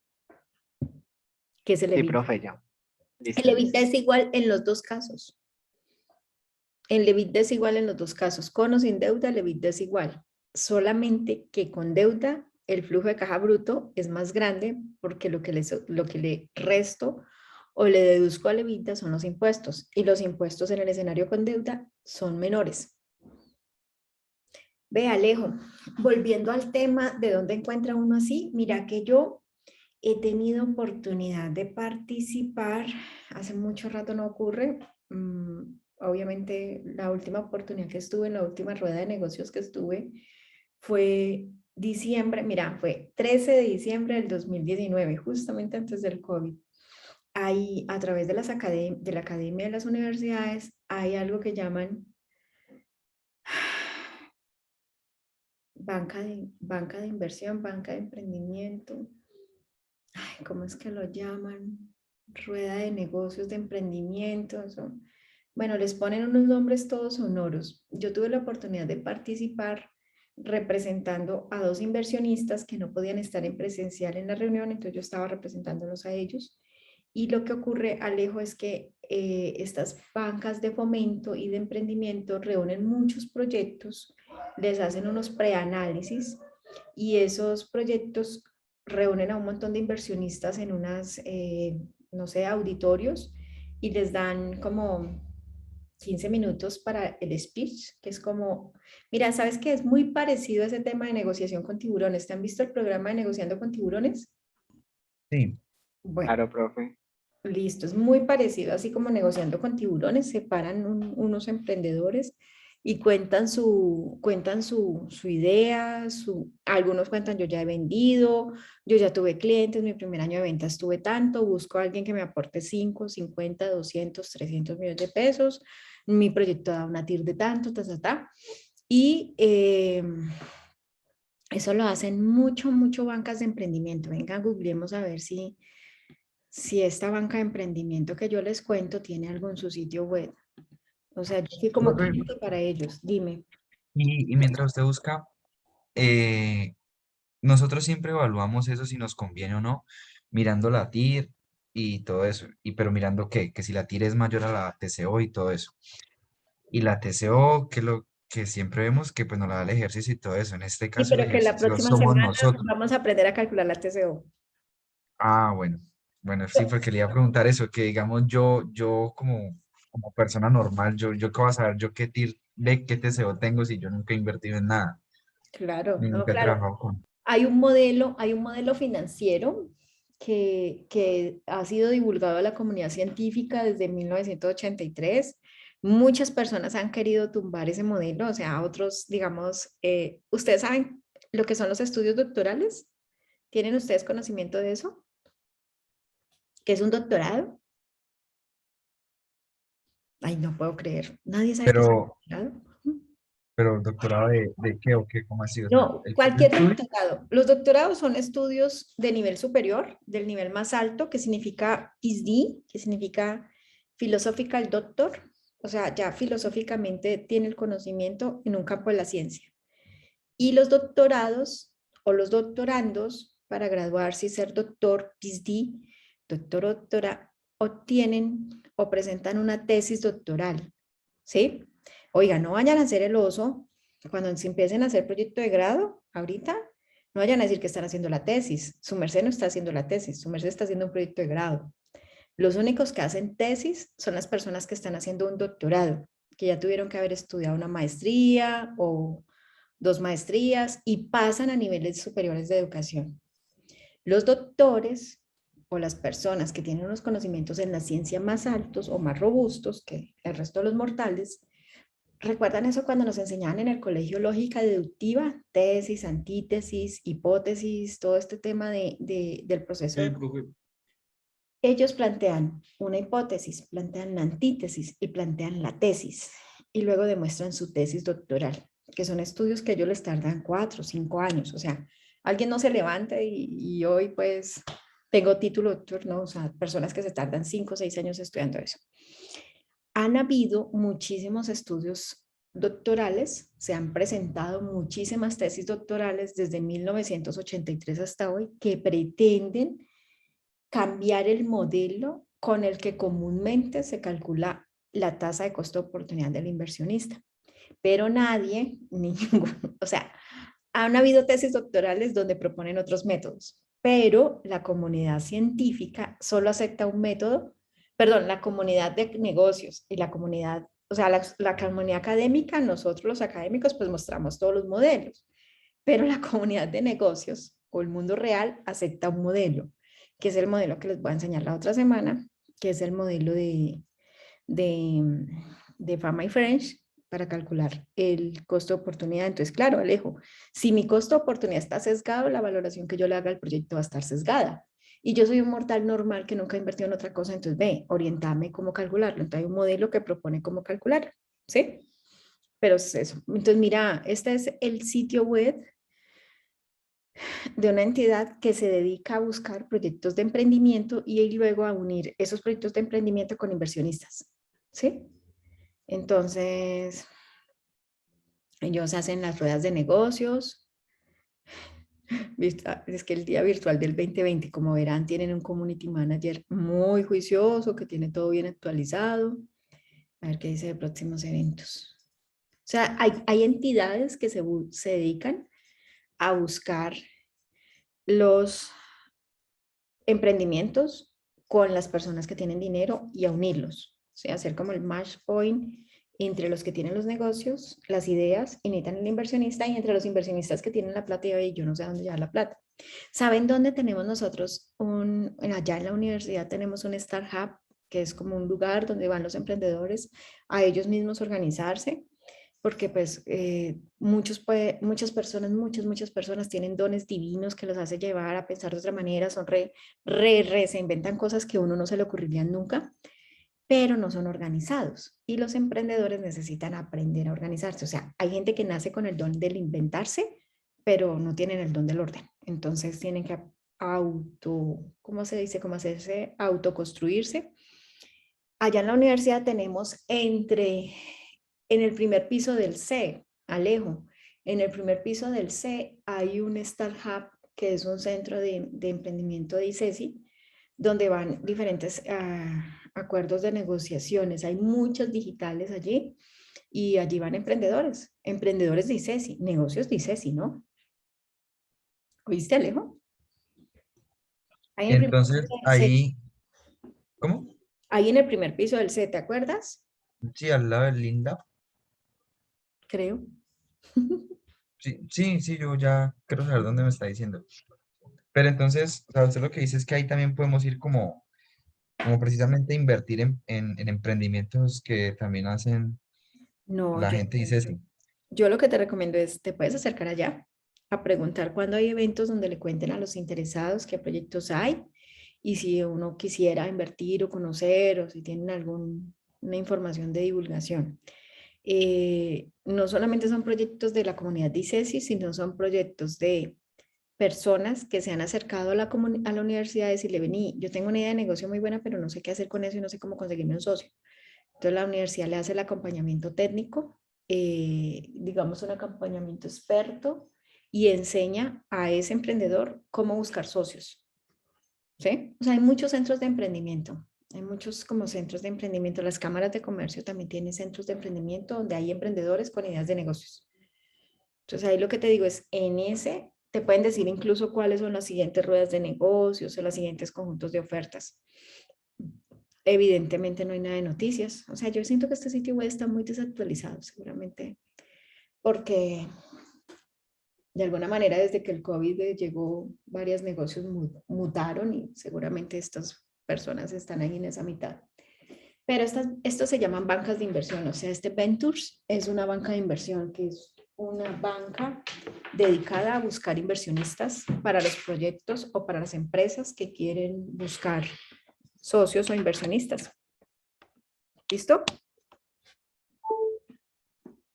Que es el Sí, EBITDA. profe, ya. Listo, El listo. EBITDA es igual en los dos casos. El EBITDA es igual en los dos casos. Con o sin deuda, el EBITDA es igual. Solamente que con deuda, el flujo de caja bruto es más grande porque lo que le resto o le deduzco al EBITDA son los impuestos. Y los impuestos en el escenario con deuda son menores. Ve, Alejo, volviendo al tema de dónde encuentra uno así, mira que yo he tenido oportunidad de participar, hace mucho rato no ocurre, obviamente la última oportunidad que estuve, en la última rueda de negocios que estuve, fue diciembre, mira, fue 13 de diciembre del 2019, justamente antes del COVID. Ahí, a través de la academia de las universidades, hay algo que llaman banca de inversión, banca de emprendimiento. Ay, ¿cómo es que lo llaman? Rueda de negocios de emprendimiento. Bueno, les ponen unos nombres todos sonoros. Yo tuve la oportunidad de participar representando a dos inversionistas que no podían estar en presencial en la reunión, entonces yo estaba representándolos a ellos. Y lo que ocurre, Alejo, es que estas bancas de fomento y de emprendimiento reúnen muchos proyectos, les hacen unos preanálisis y esos proyectos reúnen a un montón de inversionistas en unas, no sé, auditorios y les dan como 15 minutos para el speech, que es como, mira, ¿sabes qué? Es muy parecido a ese tema de negociación con tiburones. ¿Te han visto el programa de negociando con tiburones? Sí, Bueno, Claro, profe. listo, es muy parecido, así como negociando con tiburones, se paran unos emprendedores y cuentan su idea, algunos cuentan yo ya he vendido, yo ya tuve clientes, mi primer año de ventas tuve tanto, busco a alguien que me aporte 5, 50, 200, 300 millones de pesos, mi proyecto da una TIR de tanto, y eso lo hacen mucho bancas de emprendimiento. Venga, googleemos a ver si esta banca de emprendimiento que yo les cuento tiene algo en su sitio web. O sea, yo fui como profe, cliente para ellos. Dime. y mientras usted busca, eh, nosotros siempre evaluamos eso si nos conviene o no, mirando la TIR y todo eso, pero mirando que si la TIR es mayor a la TCO y todo eso. Y la TCO, que lo que siempre vemos que pues nos la da el ejercicio y todo eso. En este Sí, caso el pero que la ejercicio próxima somos semana nosotros. vamos a aprender a calcular la TCO. Ah, bueno. Bueno, sí, porque le iba a preguntar eso, que digamos yo como persona normal, yo qué voy a saber, yo qué TIR, de qué TCO tengo si yo nunca he invertido en nada, Claro, ni no, nunca he claro. trabajado con. Hay un modelo financiero que ha sido divulgado a la comunidad científica desde 1983. Muchas personas han querido tumbar ese modelo, o sea, otros, digamos, ¿ustedes saben lo que son los estudios doctorales? ¿Tienen ustedes conocimiento de eso? ¿Qué es un doctorado? Ay, no puedo creer. ¿Nadie sabe qué es un Pero, doctorado? pero doctorado de qué o qué, ¿cómo así? O sea, No, el cualquier estudio. doctorado. Los doctorados son estudios de nivel superior, del nivel más alto, que significa PhD, que significa Philosophical Doctor. O sea, ya filosóficamente tiene el conocimiento en un campo de la ciencia. Y los doctorados o los doctorandos, para graduarse y ser doctor, PhD, doctor o doctora, obtienen o presentan una tesis doctoral. ¿Sí? Oiga, no vayan a hacer el oso cuando se empiecen a hacer proyecto de grado, ahorita, no vayan a decir que están haciendo la tesis. Su merced no está haciendo la tesis, su merced está haciendo un proyecto de grado. Los únicos que hacen tesis son las personas que están haciendo un doctorado, que ya tuvieron que haber estudiado una maestría o 2 maestrías y pasan a niveles superiores de educación. Los doctores o las personas que tienen unos conocimientos en la ciencia más altos o más robustos que el resto de los mortales, ¿recuerdan eso cuando nos enseñaban en el colegio lógica deductiva, tesis, antítesis, hipótesis, todo este tema del proceso? Sí, profe. Ellos plantean una hipótesis, plantean la antítesis y plantean la tesis y luego demuestran su tesis doctoral, que son estudios que ellos les tardan 4 o 5 años. O sea, alguien no se levanta y hoy pues tengo título doctor, ¿no? O sea, personas que se tardan 5 o 6 años estudiando eso. Han habido muchísimos estudios doctorales, se han presentado muchísimas tesis doctorales desde 1983 hasta hoy que pretenden cambiar el modelo con el que comúnmente se calcula la tasa de costo de oportunidad del inversionista. Pero nadie, o sea, han habido tesis doctorales donde proponen otros métodos, pero la comunidad científica solo acepta un método, perdón, la comunidad de negocios y la comunidad, o sea, la comunidad académica, nosotros los académicos pues mostramos todos los modelos, pero la comunidad de negocios o el mundo real acepta un modelo, que es el modelo que les voy a enseñar la otra semana, que es el modelo de Fama y French para calcular el costo de oportunidad. Entonces, claro, Alejo, si mi costo de oportunidad está sesgado, la valoración que yo le haga al proyecto va a estar sesgada. Y yo soy un mortal normal que nunca ha invertido en otra cosa, entonces ve, orientame cómo calcularlo. Entonces hay un modelo que propone cómo calcularlo, ¿sí? Pero es eso. Entonces, mira, este es el sitio web de una entidad que se dedica a buscar proyectos de emprendimiento y luego a unir esos proyectos de emprendimiento con inversionistas, ¿sí? Entonces, ellos hacen las ruedas de negocios. Es que el día virtual del 2020, como verán, tienen un community manager muy juicioso, que tiene todo bien actualizado. A ver qué dice de próximos eventos. O sea, hay entidades que se dedican a buscar los emprendimientos con las personas que tienen dinero y a unirlos. O sea, hacer como el match point entre los que tienen los negocios, las ideas y necesitan el inversionista y entre los inversionistas que tienen la plata y yo no sé dónde llevar la plata. ¿Saben dónde tenemos nosotros allá en la universidad tenemos un Startup, que es como un lugar donde van los emprendedores a ellos mismos organizarse? Porque pues muchas personas tienen dones divinos que los hace llevar a pensar de otra manera, son se inventan cosas que a uno no se le ocurrirían nunca, pero no son organizados. Y los emprendedores necesitan aprender a organizarse. O sea, hay gente que nace con el don del inventarse, pero no tienen el don del orden. Entonces tienen que ¿cómo se dice? ¿Cómo hacerse? Autoconstruirse. Allá en la universidad tenemos en el primer piso del C, Alejo, en el primer piso del C hay un Startup que es un centro de emprendimiento de ICESI, donde van diferentes acuerdos de negociaciones. Hay muchos digitales allí y allí van emprendedores de ICESI, negocios de ICESI, ¿no? ¿Oíste, Alejo? Ahí en el primer piso Entonces, del C, ahí, ¿cómo? ahí en el primer piso del C, ¿te acuerdas? Sí, al lado de Linda. Creo. Sí, sí, sí, yo ya quiero saber dónde me está diciendo. Pero entonces, o sea, usted lo que dice es que ahí también podemos ir como precisamente invertir en emprendimientos que también hacen No, la gente, dice sí. yo lo que te recomiendo es, te puedes acercar allá a preguntar cuándo hay eventos donde le cuenten a los interesados qué proyectos hay y si uno quisiera invertir o conocer o si tienen alguna información de divulgación. No solamente son proyectos de la comunidad de ICESI, sino son proyectos de personas que se han acercado a a la universidad a decirle, vení, yo tengo una idea de negocio muy buena, pero no sé qué hacer con eso y no sé cómo conseguirme un socio. Entonces la universidad le hace el acompañamiento técnico, digamos un acompañamiento experto y enseña a ese emprendedor cómo buscar socios. ¿Sí? O sea, hay muchos centros de emprendimiento. Hay muchos como centros de emprendimiento. Las cámaras de comercio también tienen centros de emprendimiento donde hay emprendedores con ideas de negocios. Entonces ahí lo que te digo es, en ese te pueden decir incluso cuáles son las siguientes ruedas de negocios o los siguientes conjuntos de ofertas. Evidentemente no hay nada de noticias. O sea, yo siento que este sitio web está muy desactualizado, seguramente, porque de alguna manera desde que el COVID llegó, varios negocios mutaron y seguramente estas personas están ahí en esa mitad. Pero estos se llaman bancas de inversión, o sea, este Ventures es una banca de inversión que es una banca dedicada a buscar inversionistas para los proyectos o para las empresas que quieren buscar socios o inversionistas. ¿Listo?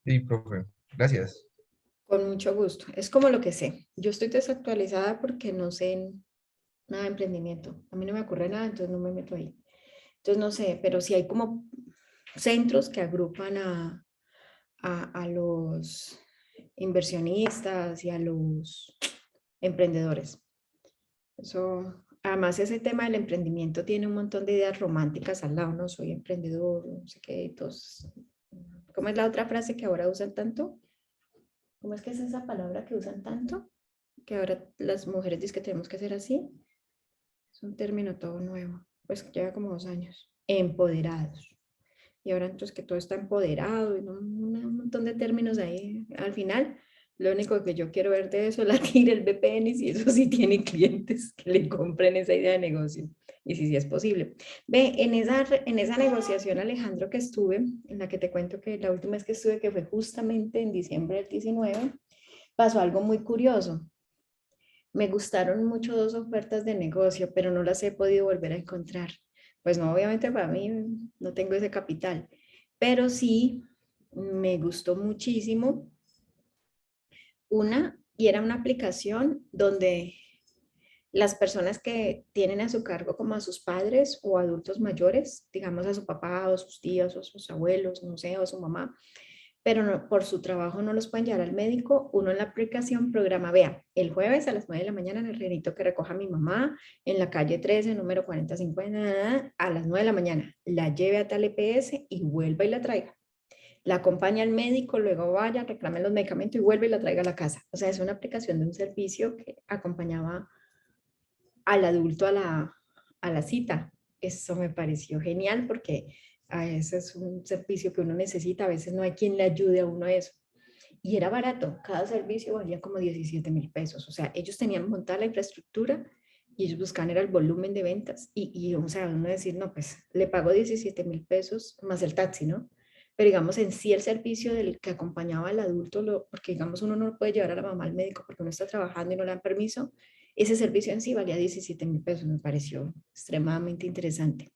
Sí, profe. Gracias. Con mucho gusto. Es como lo que sé. Yo estoy desactualizada porque no sé nada de emprendimiento. A mí no me ocurre nada, entonces no me meto ahí. Entonces no sé, pero sí hay como centros que agrupan a los inversionistas y a los emprendedores. Eso, además ese tema del emprendimiento tiene un montón de ideas románticas al lado, no soy emprendedor, no sé qué, entonces, ¿cómo es la otra frase que ahora usan tanto? ¿Cómo es que es esa palabra que usan tanto? Que ahora las mujeres dicen que tenemos que ser así. Es un término todo nuevo, pues lleva como 2 años. Empoderados. Y ahora entonces que todo está empoderado y un montón de términos ahí. Al final, lo único que yo quiero ver de eso es la tira el VPN y si eso sí tiene clientes que le compren esa idea de negocio. Y si sí es posible. Ve, en esa negociación, Alejandro, que estuve, en la que te cuento que la última vez que estuve, que fue justamente en diciembre del 19, pasó algo muy curioso. Me gustaron mucho 2 ofertas de negocio, pero no las he podido volver a encontrar. Pues no, obviamente para mí no tengo ese capital, pero sí me gustó muchísimo una, y era una aplicación donde las personas que tienen a su cargo como a sus padres o adultos mayores, digamos a su papá o sus tíos o sus abuelos, no sé, o su mamá, pero no, por su trabajo no los pueden llevar al médico, uno en la aplicación programa, vea, el jueves a las 9 de la mañana en el renito que recoja a mi mamá en la calle 13, número 4050, a las 9 de la mañana, la lleve a tal EPS y vuelva y la traiga. La acompaña al médico, luego vaya, reclame los medicamentos y vuelve y la traiga a la casa. O sea, es una aplicación de un servicio que acompañaba al adulto a la cita. Eso me pareció genial porque a veces es un servicio que uno necesita, a veces no hay quien le ayude a uno a eso. Y era barato, cada servicio valía como 17.000 pesos. O sea, ellos tenían montada la infraestructura y ellos buscaban era el volumen de ventas. O sea, uno decir, no, pues le pago 17.000 pesos más el taxi, ¿no? Pero digamos, en sí el servicio del que acompañaba al adulto, porque digamos uno no puede llevar a la mamá al médico porque uno está trabajando y no le dan permiso, ese servicio en sí valía 17.000 pesos, me pareció extremadamente interesante,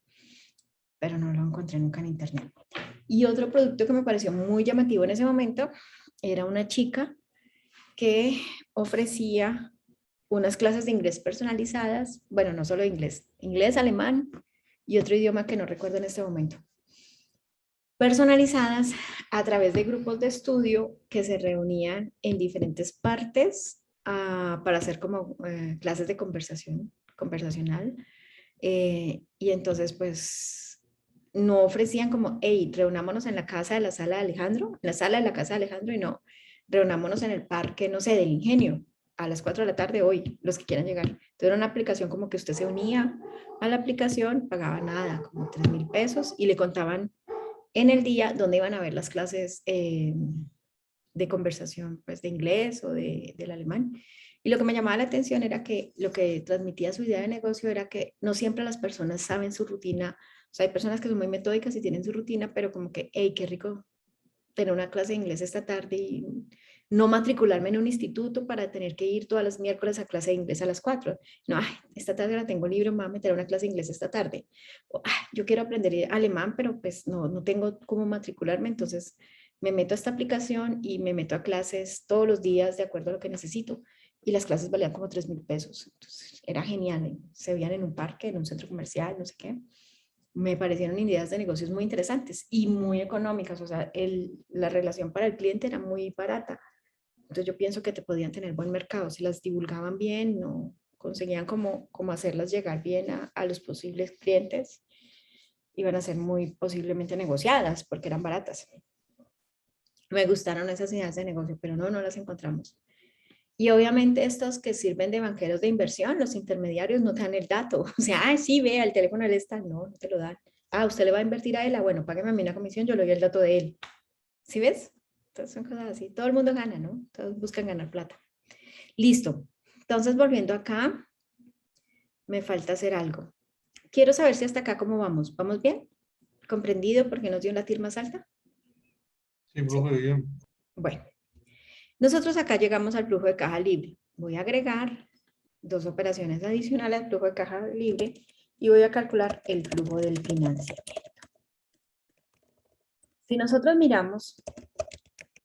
pero no lo encontré nunca en internet. Y otro producto que me pareció muy llamativo en ese momento era una chica que ofrecía unas clases de inglés personalizadas, bueno, no solo inglés, inglés, alemán y otro idioma que no recuerdo en este momento, personalizadas a través de grupos de estudio que se reunían en diferentes partes para hacer como clases de conversacional. Y entonces, pues, no ofrecían como, hey, reunámonos en la casa de la sala de Alejandro, en la sala de la casa de Alejandro, y no, reunámonos en el parque, no sé, del Ingenio, a las 4 de la tarde hoy, los que quieran llegar. Entonces era una aplicación como que usted se unía a la aplicación, pagaba nada, como 3.000 pesos, y le contaban en el día donde iban a ver las clases de conversación, pues de inglés o del alemán. Y lo que me llamaba la atención era que lo que transmitía su idea de negocio era que no siempre las personas saben su rutina. O sea, hay personas que son muy metódicas y tienen su rutina, pero como que, hey, qué rico tener una clase de inglés esta tarde y no matricularme en un instituto para tener que ir todas las miércoles a clase de inglés a las 4. No, ay, esta tarde la tengo libre, me voy a meter a una clase de inglés esta tarde. O, ay, yo quiero aprender alemán, pero pues no tengo cómo matricularme, entonces me meto a esta aplicación y me meto a clases todos los días de acuerdo a lo que necesito. Y las clases valían como 3.000 pesos. Entonces, era genial. Se veían en un parque, en un centro comercial, no sé qué. Me parecieron ideas de negocios muy interesantes y muy económicas. O sea, la relación para el cliente era muy barata. Entonces, yo pienso que te podían tener buen mercado. Si las divulgaban bien, no conseguían como hacerlas llegar bien a los posibles clientes, iban a ser muy posiblemente negociadas porque eran baratas. Me gustaron esas ideas de negocio, pero no las encontramos. Y obviamente estos que sirven de banqueros de inversión, los intermediarios no te dan el dato. O sea, ah, sí, vea, el teléfono de él está. No te lo dan. Ah, usted le va a invertir a él. Ah, bueno, págame a mí una comisión, yo le doy el dato de él. ¿Sí ves? Entonces son cosas así. Todo el mundo gana, ¿no? Todos buscan ganar plata. Listo. Entonces, volviendo acá, me falta hacer algo. Quiero saber si hasta acá cómo vamos. ¿Vamos bien? ¿Comprendido por qué nos dio la TIR más alta? Sí, profe, bien. Bueno, nosotros acá llegamos al flujo de caja libre. Voy a agregar 2 operaciones adicionales al flujo de caja libre y voy a calcular el flujo del financiamiento. Si nosotros miramos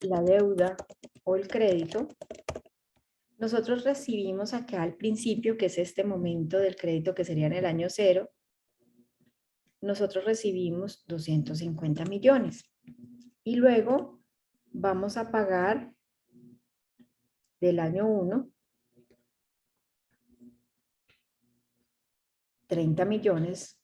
la deuda o el crédito, nosotros recibimos acá al principio, que es este momento del crédito que sería en el año 0, nosotros recibimos 250 millones. Y luego vamos a pagar del año 1 30 millones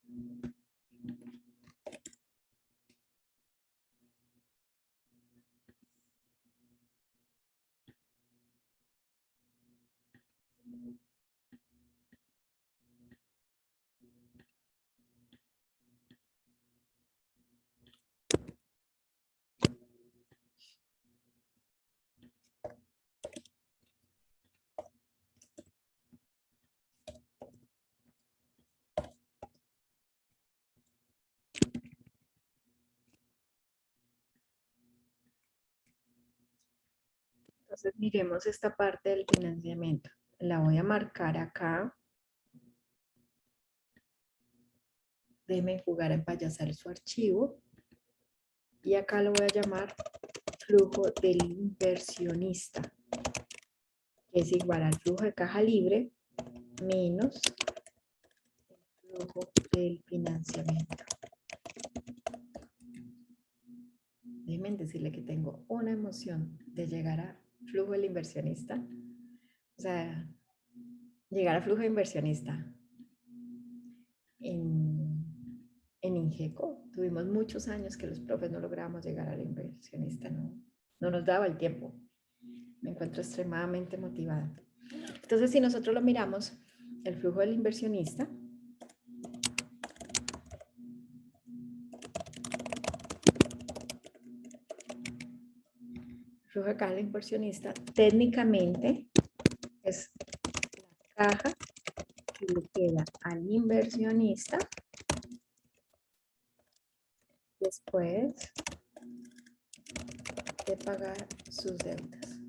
Entonces miremos esta parte del financiamiento. La voy a marcar acá. Déjenme jugar a empayasar su archivo. Y acá lo voy a llamar flujo del inversionista, que es igual al flujo de caja libre menos el flujo del financiamiento. Déjenme decirle que tengo una emoción de llegar a flujo del inversionista. O sea, llegar a flujo de inversionista. En Ingeco tuvimos muchos años que los profes no lográbamos llegar al inversionista, no nos daba el tiempo. Me encuentro extremadamente motivada. Entonces, si nosotros lo miramos, el flujo del inversionista flujo de caja del inversionista técnicamente es la caja que le queda al inversionista después de pagar sus deudas.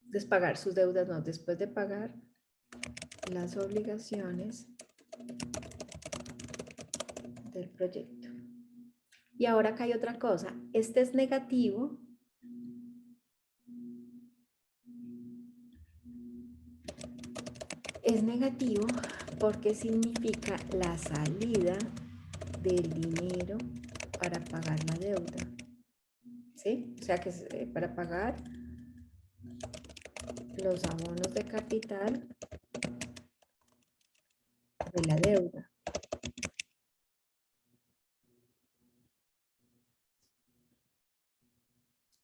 Después de pagar las obligaciones del proyecto. Y ahora acá hay otra cosa. Este es negativo. Es negativo porque significa la salida del dinero para pagar la deuda. ¿Sí? O sea que es para pagar los abonos de capital de la deuda.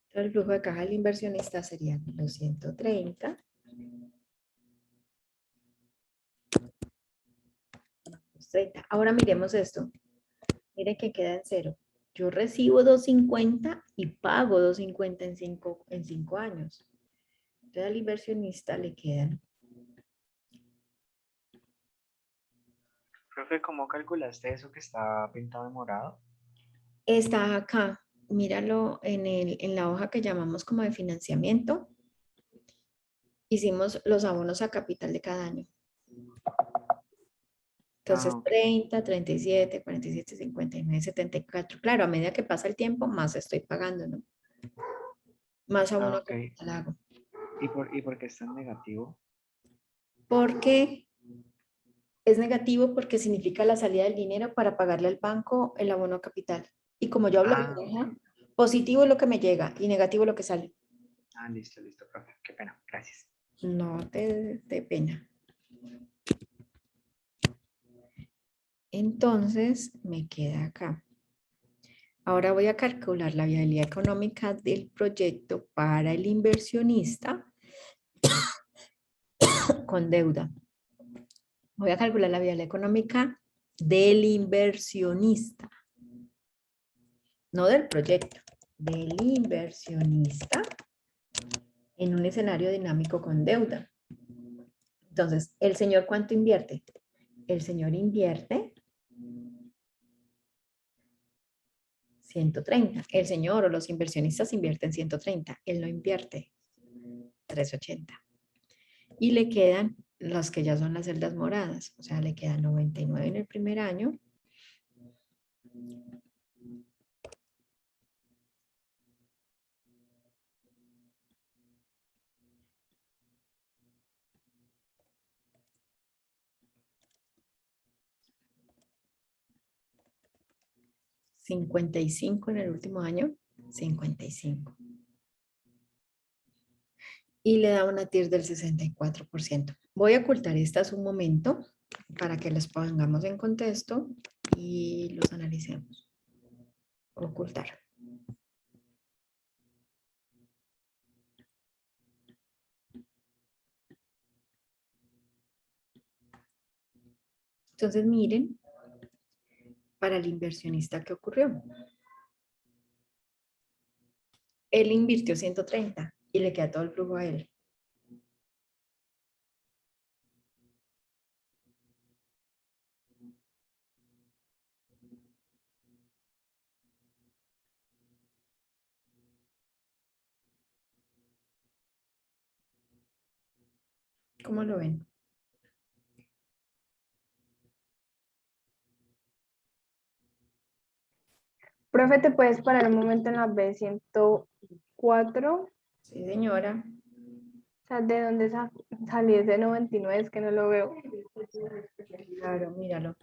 Entonces, el flujo de caja del inversionista sería los 130. Los 30. Ahora miremos esto. Miren que queda en 0. Yo recibo 250 y pago 250 en 5 años. Entonces al inversionista le quedan. Profe, ¿cómo calculaste eso que está pintado de morado? Está acá. Míralo en la hoja que llamamos como de financiamiento. Hicimos los abonos a capital de cada año. Entonces, Ok. 30, 37, 47, 59, 74. Claro, a medida que pasa el tiempo, más estoy pagando, ¿no? Más abono a Ok. capital hago. ¿Y por qué está en negativo? Porque es negativo porque significa la salida del dinero para pagarle al banco el abono a capital. Y como yo hablo de caja, positivo es lo que me llega y negativo es lo que sale. Listo, profe. Qué pena. Gracias. No te dé pena. Entonces, me queda acá. Ahora voy a calcular la viabilidad económica del proyecto para el inversionista con deuda. Voy a calcular la viabilidad económica del inversionista, no del proyecto, del inversionista en un escenario dinámico con deuda. Entonces, ¿el señor cuánto invierte? El señor invierte 130. El señor o los inversionistas invierten 130. Él no invierte 380. Y le quedan las que ya son las celdas moradas. O sea, le quedan 99 en el primer año. $55 en el último año. 55. Y le da una TIR del 64%. Voy a ocultar estas un momento para que las pongamos en contexto y los analicemos. Ocultar. Entonces miren, para el inversionista, ¿qué ocurrió? Él invirtió 130 y le queda todo el flujo a él. ¿Cómo lo ven? Profe, ¿te puedes parar un momento en la B104? Sí, señora. O sea, ¿de dónde salí ese 99? Es que no lo veo. Claro, míralo.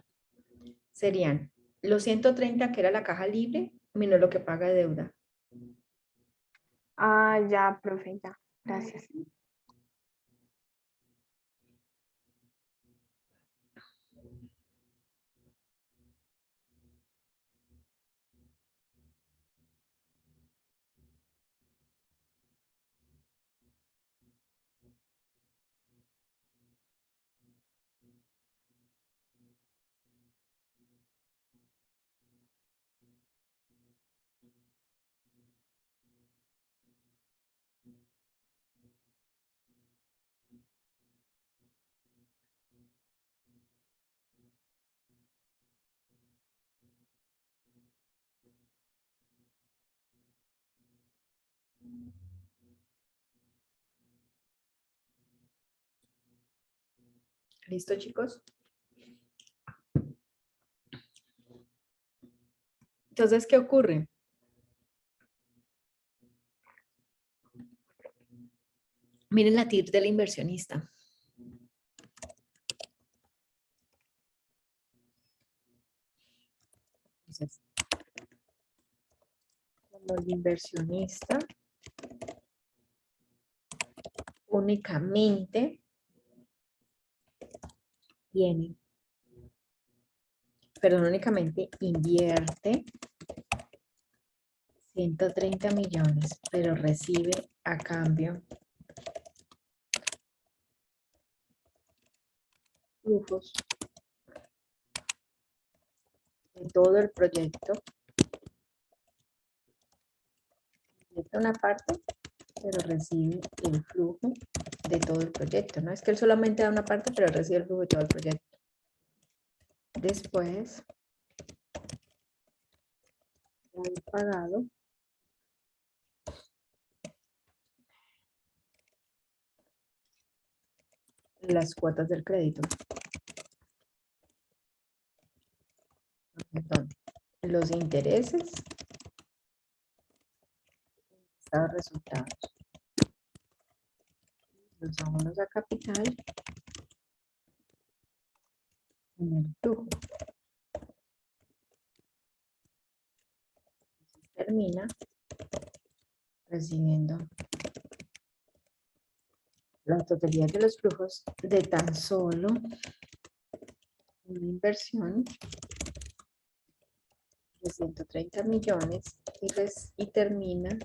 Serían los 130 que era la caja libre, menos lo que paga de deuda. Ah, ya, profe, ya. Gracias. ¿Listo, chicos? Entonces, ¿qué ocurre? Miren la TIR del inversionista. Entonces, como el inversionista únicamente tiene, perdón, únicamente invierte 130 millones, pero recibe a cambio flujos de todo el proyecto. Invierte una parte, pero recibe el flujo de todo el proyecto. No es que él solamente da una parte, pero recibe el flujo de todo el proyecto. Después de haber pagado las cuotas del crédito. Entonces, los intereses, los resultados, los abonos a capital en el flujo. Termina recibiendo la totalidad de los flujos de tan solo una inversión de 130 millones y termina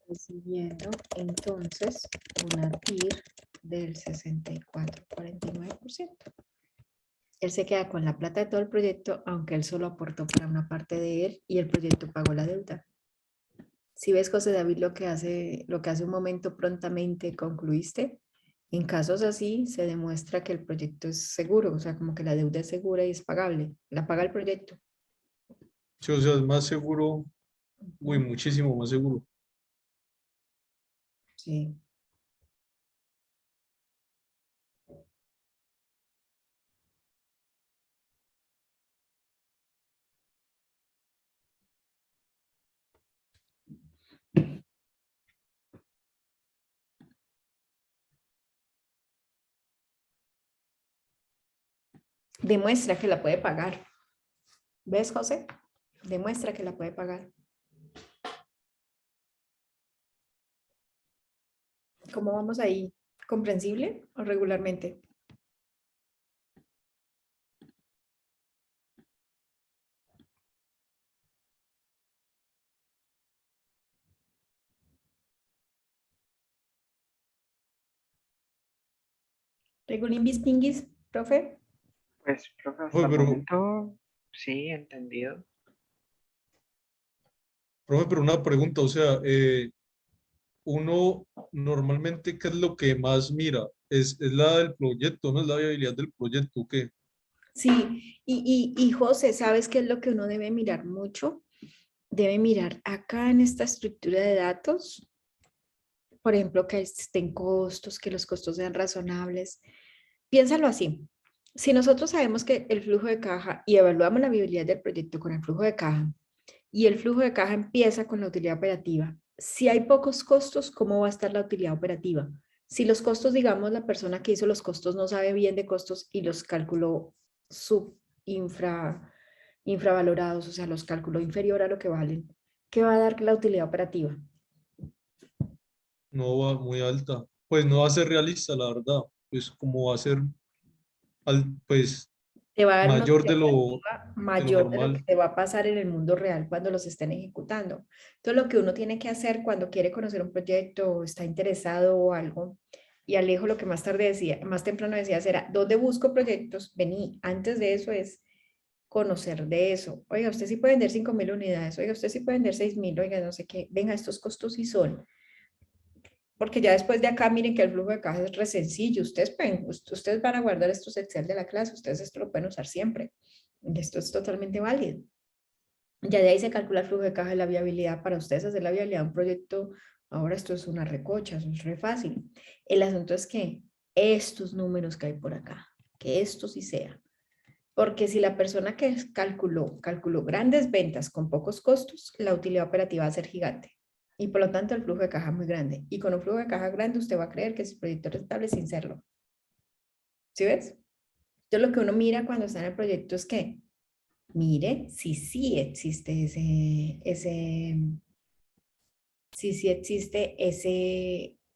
recibiendo entonces una TIR del 64,49%. Él se queda con la plata de todo el proyecto, aunque él solo aportó para una parte de él y el proyecto pagó la deuda. Si ves, José David, lo que hace un momento prontamente concluiste, En casos así, se demuestra que el proyecto es seguro, o sea, como que la deuda es segura y es pagable. La paga el proyecto. Sí, o sea, es más seguro, uy, Ujú. muchísimo más seguro. Sí. Demuestra que la puede pagar. ¿Ves, José? Demuestra que la puede pagar. ¿Cómo vamos ahí? ¿Comprensible o regularmente? ¿Regulín pinguis, profe? Pues, profe, hasta Profe, el pero, momento sí, entendido. profe, pero una pregunta, o sea, uno normalmente, ¿qué es lo que más mira? Es la del proyecto, ¿no? Es la viabilidad del proyecto, ¿o qué? Sí, y José, ¿sabes qué es lo que uno debe mirar mucho? Debe mirar acá en esta estructura de datos, por ejemplo, que estén costos, que los costos sean razonables. Piénsalo así. Si nosotros sabemos que el flujo de caja y evaluamos la viabilidad del proyecto con el flujo de caja y el flujo de caja empieza con la utilidad operativa, si hay pocos costos, ¿cómo va a estar la utilidad operativa? Si los costos, digamos, la persona que hizo los costos no sabe bien de costos y los calculó sub infravalorados, o sea, los calculó inferior a lo que valen, ¿qué va a dar la utilidad operativa? No va muy alta. Pues no va a ser realista, la verdad. Pues como va a ser, pues, Te va a dar una mayor utilidad de operativa lo mayor de lo que normal. te va a pasar en el mundo real cuando los estén ejecutando. Entonces, lo que uno tiene que hacer cuando quiere conocer un proyecto o está interesado o algo, y Alejo lo que más tarde decía, más temprano decía, era, ¿dónde busco proyectos? Vení, antes de eso es conocer de eso. Oiga, usted sí puede vender 5.000 unidades, oiga, usted sí puede vender 6.000, oiga, no sé qué, venga, estos costos sí son. Porque ya después de acá, miren que el flujo de caja es re sencillo. Ustedes van a guardar estos Excel de la clase, ustedes esto lo pueden usar siempre. Y esto es totalmente válido. Ya de ahí se calcula el flujo de caja y la viabilidad. Para ustedes hacer la viabilidad de un proyecto, ahora esto es una recocha, eso es re fácil. El asunto es que estos números que hay por acá, que esto sí sea. Porque si la persona que calculó grandes ventas con pocos costos, la utilidad operativa va a ser gigante. Y por lo tanto el flujo de caja es muy grande. Y con un flujo de caja grande usted va a creer que es proyecto rentable sin serlo. ¿Sí ves? Entonces lo que uno mira cuando está en el proyecto es que, mire, si sí existe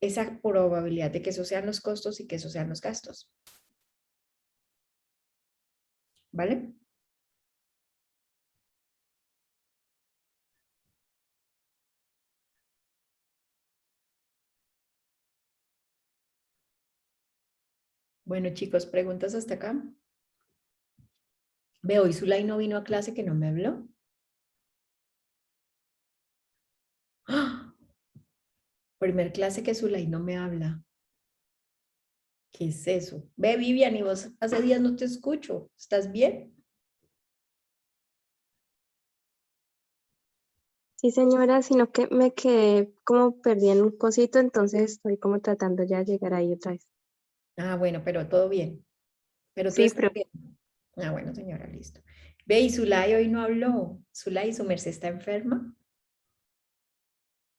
esa probabilidad de que esos sean los costos y que esos sean los gastos. ¿Vale? Bueno, chicos, preguntas hasta acá. Veo, y Zulay no vino a clase que no me habló. ¡Ah! Primer clase que Zulay no me habla. ¿Qué es eso? Ve, Vivian, y vos hace días no te escucho. ¿Estás bien? Sí, señora, sino que me quedé como perdí en un cosito, entonces estoy como tratando ya de llegar ahí otra vez. Ah, bueno, pero todo bien. Pero tú Sí, estás pero bien. Ah, bueno, señora, listo. Ve, y Zulay hoy no habló. Zulay, ¿su merced está enferma?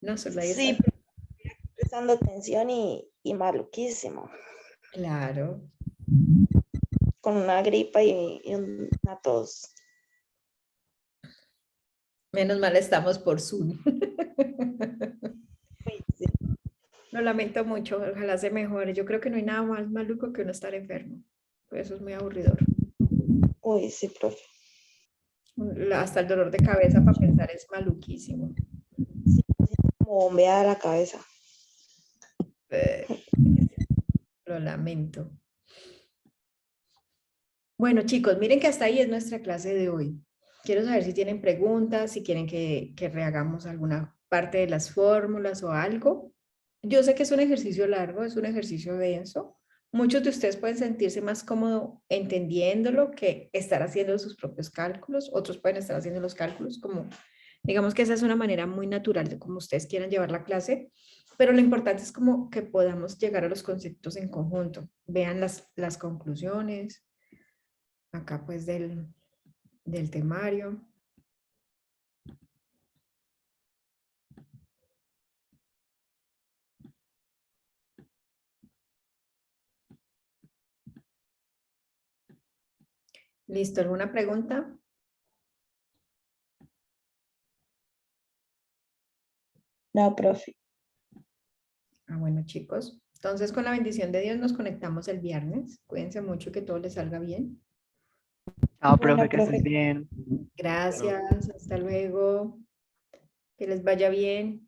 No, Zulay está. Sí, prestando atención y maluquísimo, Claro. con una gripa y una tos. Menos mal estamos por Zoom. Uy, sí, Lo lamento mucho, ojalá se mejore. Yo creo que no hay nada más maluco que uno estar enfermo. Pues eso es muy aburridor. uy, sí, profe. Hasta el dolor de cabeza para pensar es maluquísimo. Como bombeada la cabeza. Eh, Lo lamento. Bueno, chicos, miren que hasta ahí es nuestra clase de hoy. Quiero saber si tienen preguntas, si quieren que rehagamos alguna parte de las fórmulas o algo. Yo sé que es un ejercicio largo, es un ejercicio denso. Muchos de ustedes pueden sentirse más cómodo entendiéndolo que estar haciendo sus propios cálculos. Otros pueden estar haciendo los cálculos como, digamos que esa es una manera muy natural de cómo ustedes quieran llevar la clase, pero lo importante es como que podamos llegar a los conceptos en conjunto. Vean las conclusiones acá pues del temario. ¿Listo? ¿Alguna pregunta? No, profe. Bueno, chicos. Entonces, con la bendición de Dios nos conectamos el viernes. Cuídense mucho, que todo les salga bien. Chao, Bueno, profe, que estés profe. bien. Gracias, hasta luego. Que les vaya bien.